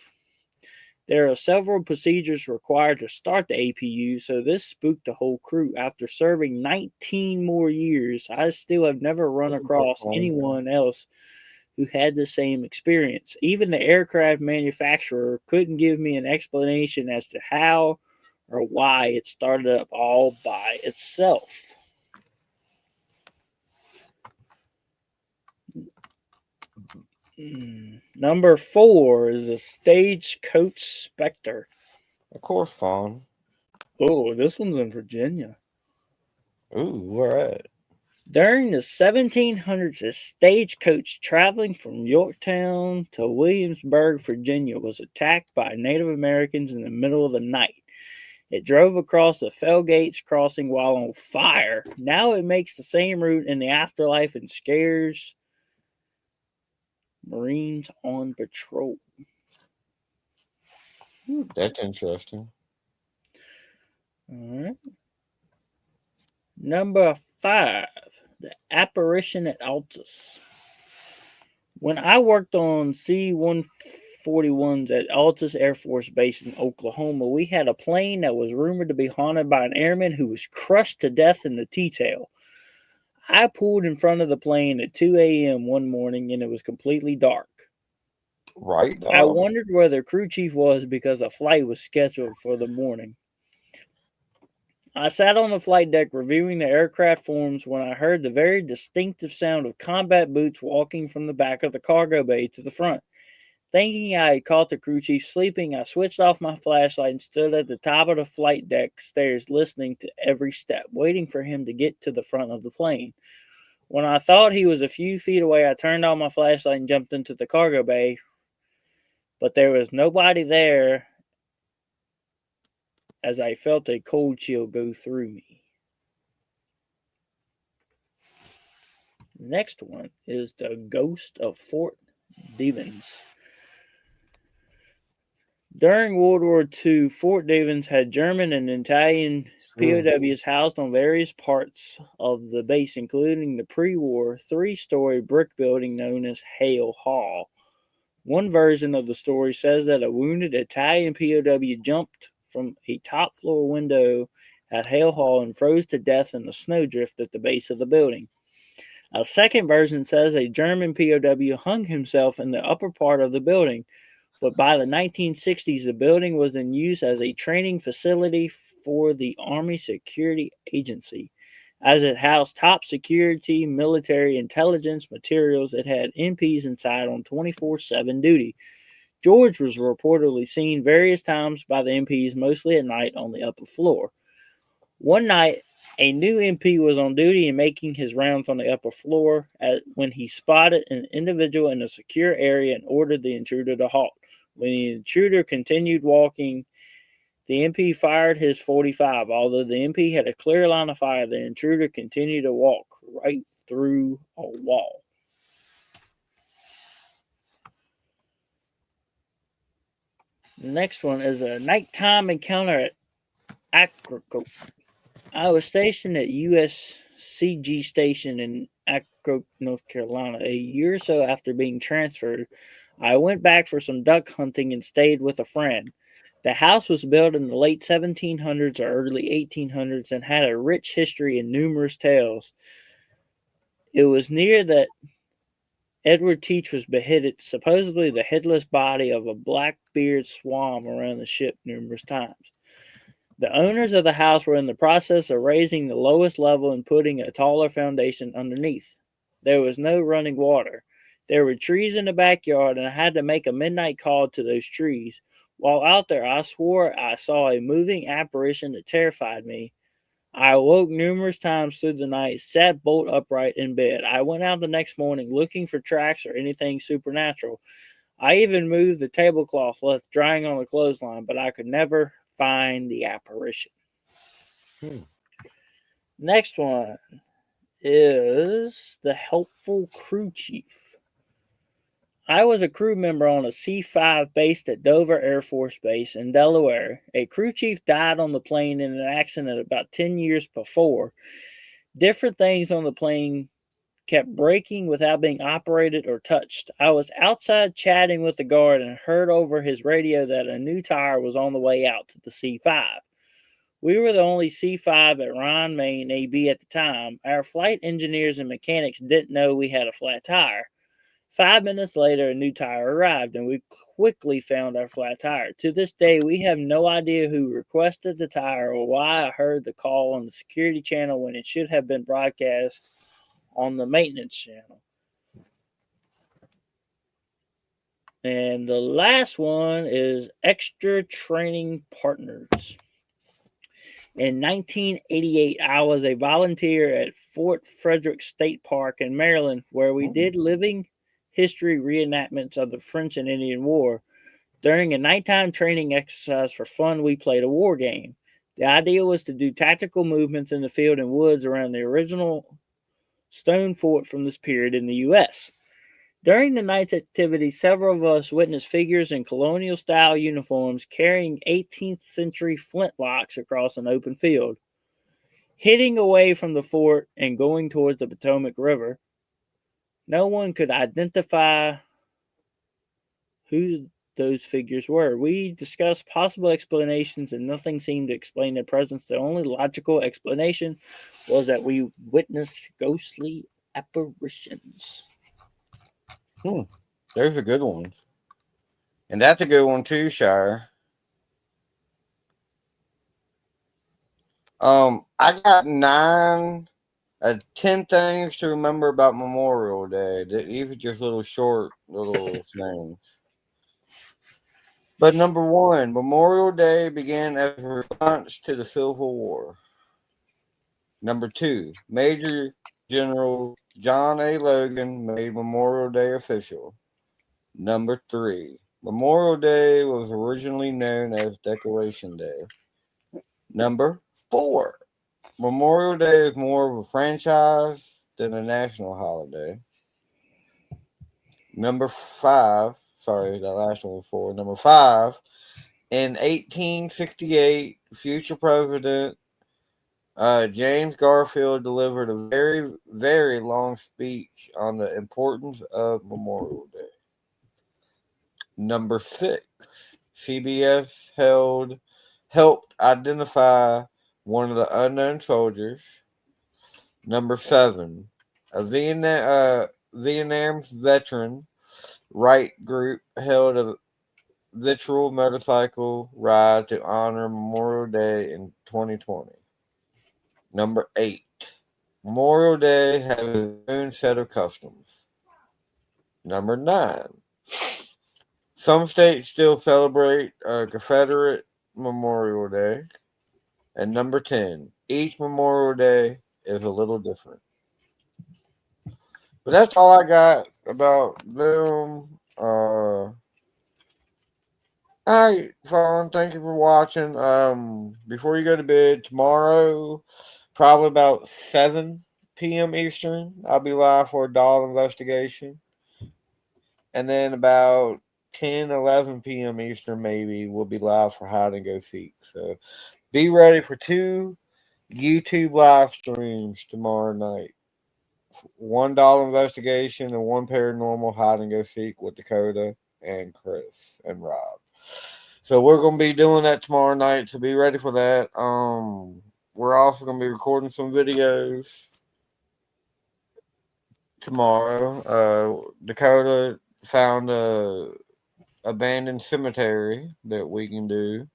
There are several procedures required to start the APU, so this spooked the whole crew. After serving 19 more years, I still have never run across anyone else who had the same experience. Even the aircraft manufacturer couldn't give me an explanation as to how or why it started up all by itself. Number 4 is a Stagecoach Spectre. Of course, Fawn. Oh, this one's in Virginia. Ooh, where at? During the 1700s, a stagecoach traveling from Yorktown to Williamsburg, Virginia, was attacked by Native Americans in the middle of the night. It drove across the Felgates Crossing while on fire. Now it makes the same route in the afterlife and scares Marines on patrol. That's interesting. All right. Number 5, the apparition at Altus. When I worked on C-141s at Altus Air Force Base in Oklahoma, we had a plane that was rumored to be haunted by an airman who was crushed to death in the T-tail. I pulled in front of the plane at 2 a.m. one morning and it was completely dark. Right. I wondered where the crew chief was because a flight was scheduled for the morning. I sat on the flight deck reviewing the aircraft forms when I heard the very distinctive sound of combat boots walking from the back of the cargo bay to the front. Thinking I had caught the crew chief sleeping, I switched off my flashlight and stood at the top of the flight deck stairs listening to every step, waiting for him to get to the front of the plane. When I thought he was a few feet away, I turned on my flashlight and jumped into the cargo bay, but there was nobody there as I felt a cold chill go through me. The next one is the ghost of Fort Devens. During World War II, Fort Devens had German and Italian POWs housed on various parts of the base, including the pre-war 3-story brick building known as Hale Hall. One version of the story says that a wounded Italian POW jumped from a top floor window at Hale Hall and froze to death in the snowdrift at the base of the building. A second version says a German POW hung himself in the upper part of the building, but by the 1960s, the building was in use as a training facility for the Army Security Agency. As it housed top security, military intelligence materials, it had MPs inside on 24/7 duty. George was reportedly seen various times by the MPs, mostly at night on the upper floor. One night, a new MP was on duty and making his rounds on the upper floor when he spotted an individual in a secure area and ordered the intruder to halt. When the intruder continued walking, the MP fired his .45. Although the MP had a clear line of fire, the intruder continued to walk right through a wall. The next one is a nighttime encounter at Acrocoke. I was stationed at USCG Station in Acrocoke, North Carolina. A year or so after being transferred, I went back for some duck hunting and stayed with a friend. The house was built in the late 1700s or early 1800s and had a rich history and numerous tales. It was near that Edward Teach was beheaded, supposedly the headless body of a Blackbeard swam around the ship numerous times. The owners of the house were in the process of raising the lowest level and putting a taller foundation underneath. There was no running water. There were trees in the backyard, and I had to make a midnight call to those trees. While out there, I swore I saw a moving apparition that terrified me. I awoke numerous times through the night, sat bolt upright in bed. I went out the next morning looking for tracks or anything supernatural. I even moved the tablecloth left drying on the clothesline, but I could never find the apparition. Next one is the helpful crew chief. I was a crew member on a C-5 based at Dover Air Force Base in Delaware. A crew chief died on the plane in an accident about 10 years before. Different things on the plane kept breaking without being operated or touched. I was outside chatting with the guard and heard over his radio that a new tire was on the way out to the C-5. We were the only C-5 at Ryan, Maine, AB at the time. Our flight engineers and mechanics didn't know we had a flat tire. 5 minutes later, a new tire arrived, and we quickly found our flat tire. To this day, we have no idea who requested the tire or why I heard the call on the security channel when it should have been broadcast on the maintenance channel. And the last one is extra training partners. In 1988, I was a volunteer at Fort Frederick State Park in Maryland, where we did living history reenactments of the French and Indian War. During a nighttime training exercise for fun, we played a war game. The idea was to do tactical movements in the field and woods around the original stone fort from this period in the U.S. During the night's activity, several of us witnessed figures in colonial-style uniforms carrying 18th century flintlocks across an open field. Hitting away from the fort and going towards the Potomac River, no one could identify who those figures were. We discussed possible explanations and nothing seemed to explain their presence. The only logical explanation was that we witnessed ghostly apparitions. There's a good one. And that's a good one too, Shire. I got 10 things to remember about Memorial Day. These are just little short things. But number one, Memorial Day began as a response to the Civil War. Number two, Major General John A. Logan made Memorial Day official. Number three, Memorial Day was originally known as Decoration Day. Number four, Memorial Day is more of a franchise than a national holiday. Number five, sorry, that last one was four. Number five, in 1868, future president James Garfield delivered a very, very long speech on the importance of Memorial Day. Number six, CBS helped identify one of the unknown soldiers. Number seven, A Vietnam's veteran right group held a virtual motorcycle ride to honor Memorial Day in 2020. Number 8. Memorial Day has its own set of customs. Number 9. Some states still celebrate Confederate Memorial Day. And number 10. Each Memorial Day is a little different. But that's all I got about them. Alright, Fawn, thank you for watching. Before you go to bed tomorrow, probably about 7 p.m. Eastern, I'll be live for a doll investigation. And then about 10, 11 p.m. Eastern, maybe, we'll be live for hide and go seek. So be ready for 2 YouTube live streams tomorrow night. One doll investigation and one paranormal hide and go seek with Dakota and Chris and Rob. So we're gonna be doing that tomorrow night. So be ready for that. We're also gonna be recording some videos tomorrow. Dakota found a abandoned cemetery that we can do.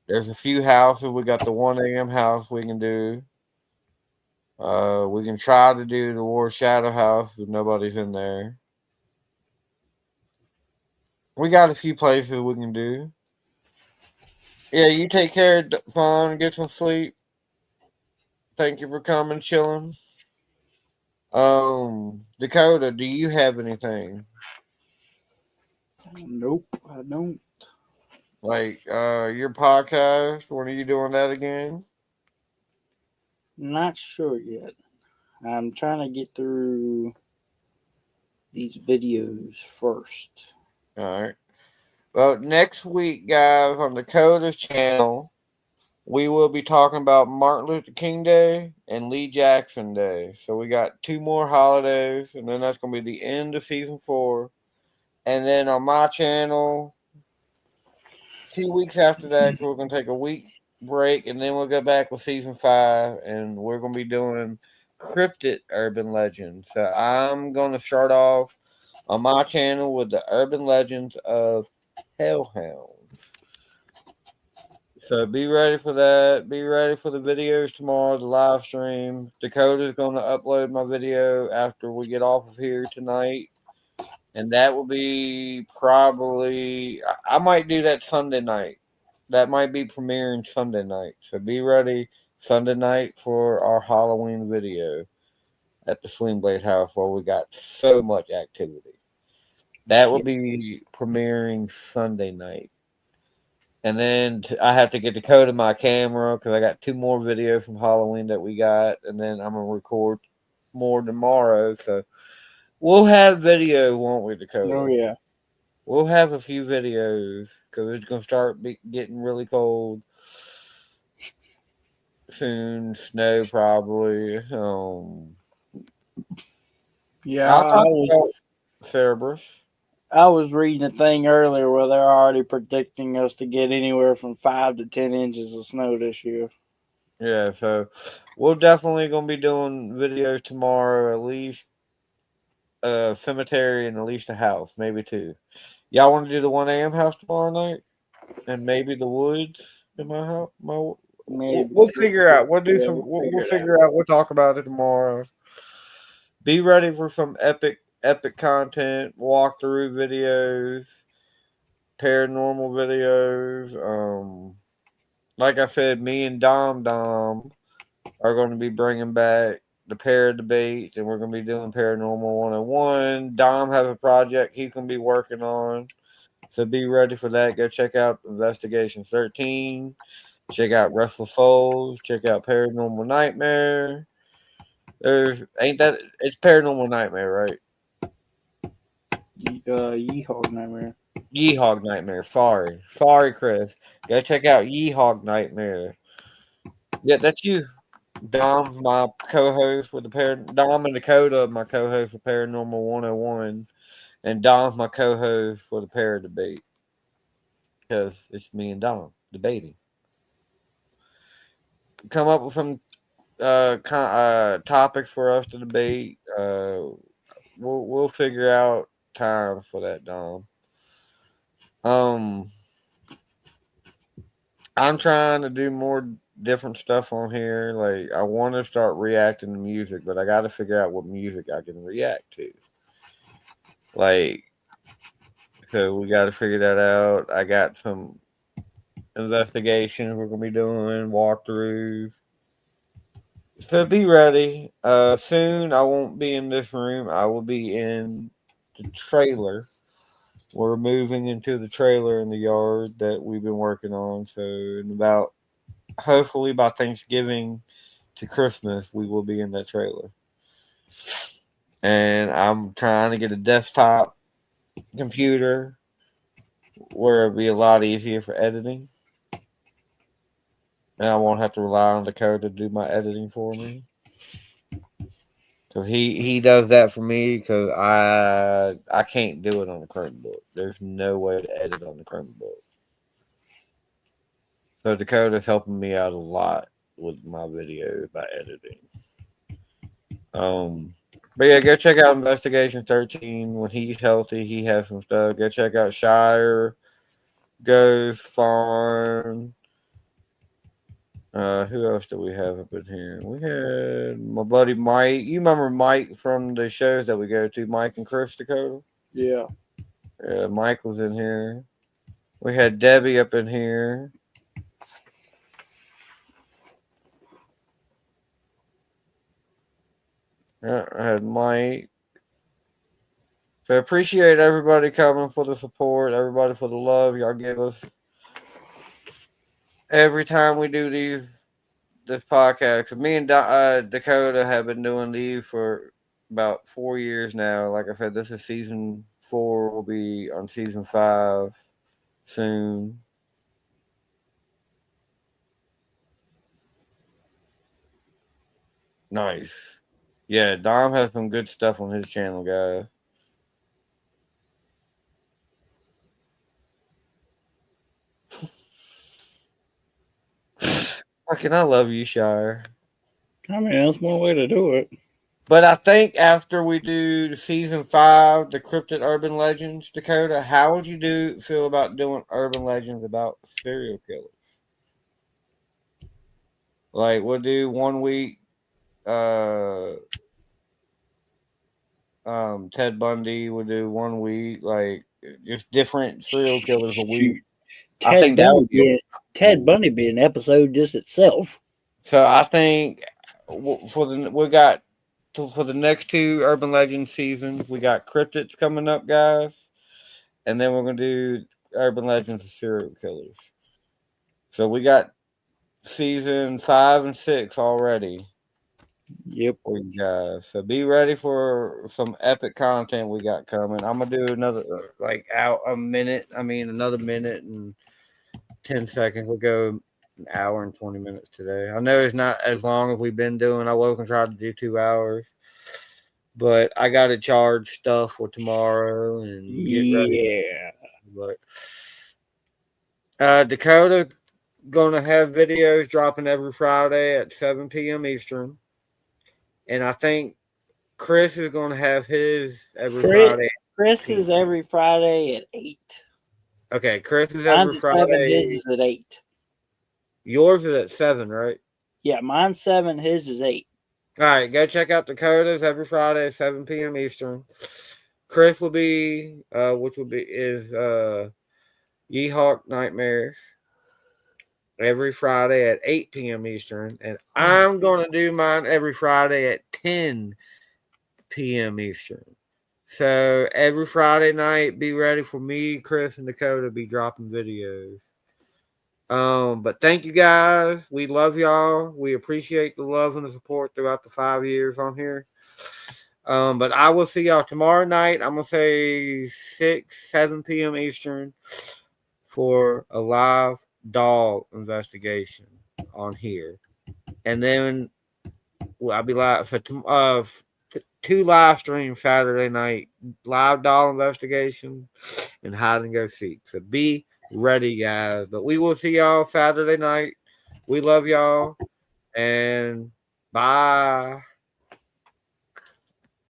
There's a few houses. We got the 1 a.m. house we can do. We can try to do the War Shadow house, but nobody's in there. We got a few places we can do. Yeah, you take care, Fawn. Get some sleep. Thank you for coming, chilling. Dakota, do you have anything? Nope, I don't. Like your podcast? When are you doing that again? Not sure yet. I'm trying to get through these videos first. All right. Well, next week, guys, on Dakota's channel, we will be talking about Martin Luther King Day and Lee Jackson Day. So we got 2 more holidays, and then that's going to be the end of season 4. And then on my channel, 2 weeks after that, we're going to take a week break, and then we'll go back with season 5, and we're going to be doing cryptid urban legends. So I'm going to start off on my channel with the urban legends of hellhounds. So be ready for that. Be ready for the videos tomorrow, the live stream. Dakota's going to upload my video after we get off of here tonight. And that will be probably, I might do that Sunday night. That might be premiering Sunday night. So be ready Sunday night for our Halloween video at the Sling Blade House where we got so much activity. That will be premiering Sunday night. And then I have to get the code of my camera because I got 2 more videos from Halloween that we got. And then I'm going to record more tomorrow. So we'll have video, won't we, Dakota? Oh, yeah. We'll have a few videos because it's going to start getting really cold soon. Snow probably. Yeah, I'll talk about Cerberus. I was reading a thing earlier where they're already predicting us to get anywhere from 5 to 10 inches of snow this year. Yeah, so we're definitely going to be doing videos tomorrow, at least a cemetery and at least a house, maybe 2. Y'all want to do the 1 a.m. house tomorrow night? And maybe the woods in my house? Maybe. We'll figure out. We'll do some. We'll figure out. We'll talk about it tomorrow. Be ready for some epic content, walkthrough videos, paranormal videos. Like I said, me and Dom are going to be bringing back the pair debate, and we're going to be doing Paranormal 101. Dom has a project he's going to be working on, so be ready for that. Go check out Investigation 13. Check out Restless Souls. Check out Paranormal Nightmare. It's Paranormal Nightmare, right? Yeehog Nightmare. Yeehog Nightmare. Sorry, Chris. Go check out Yeehog Nightmare. Yeah, that's you. Dom, my co-host with Dom and Dakota, my co-host for Paranormal 101, and Dom's my co-host for the Para Debate because it's me and Dom debating. Come up with some topics for us to debate. We'll figure out time for that, Dom. Um, I'm trying to do more different stuff on here. Like I want to start reacting to music, but I got to figure out what music I can react to. Like, so we got to figure that out. I got some investigations we're gonna be doing, walkthroughs. So be ready. Soon I won't be in this room. I will be in the trailer. We're moving into the trailer in the yard that we've been working on. So in about hopefully by Thanksgiving to Christmas, we will be in that trailer. And I'm trying to get a desktop computer where it'll be a lot easier for editing. And I won't have to rely on Dakota to do my editing for me. Because he does that for me because I can't do it on the Chromebook. There's no way to edit on the Chromebook. So Dakota's helping me out a lot with my videos by editing. But yeah, go check out Investigation 13. When he's healthy, he has some stuff. Go check out Shire, Ghost Farm. Who else do we have up in here? We had my buddy Mike. You remember Mike from the shows that we go to, Mike and Chris Dakota? Yeah. Mike was in here. We had Debbie up in here. I had Mike. So appreciate everybody coming for the support, everybody for the love y'all give us. Every time we do this podcast, me and Dakota have been doing these for about 4 years now. Like I said, this is season 4. We'll be on season 5 soon. Nice. Yeah, Dom has some good stuff on his channel, guys. Fucking, I love you, Shire. I mean, that's one way to do it. But I think after we do the season 5, the Cryptid Urban Legends, Dakota, how would you feel about doing urban legends about serial killers? Like we'll do 1 week, Ted Bundy. We'll do 1 week, like just different serial killers a week. I think that would be Ted Bundy be an episode just itself. so. I think for the next 2 Urban Legends seasons, we got cryptids coming up, guys, and then we're gonna do Urban Legends of serial killers. So we got season 5 and 6 already. Yep. For you guys. So be ready for some epic content we got coming. I'm gonna do another another minute and 10 seconds. We'll go an hour and 20 minutes today. I know it's not as long as we've been doing. I was gonna try to do 2 hours. But I gotta charge stuff for tomorrow and get ready. But Dakota gonna have videos dropping every Friday at 7 p.m. Eastern. And I think Chris is going to have his every Friday. Chris is every Friday at 8. Okay, Chris is mine's every Friday. 7, his is at 8. Yours is at 7, right? Yeah, mine's 7, his is 8. All right, go check out Dakota's every Friday at 7 p.m. Eastern. Chris will be, Yeehawk Nightmares every Friday at 8 p.m. Eastern. And I'm going to do mine every Friday at 10 p.m. Eastern. So every Friday night, be ready for me, Chris, and Dakota to be dropping videos. But thank you guys. We love y'all. We appreciate the love and the support throughout the 5 years on here. But I will see y'all tomorrow night. I'm going to say 7 p.m. Eastern for a live dog investigation on here. And then I'll be live for 2 live streams Saturday night, live doll investigation and hide and go seek. So be ready, guys. But we will see y'all Saturday night. We love y'all, and Bye.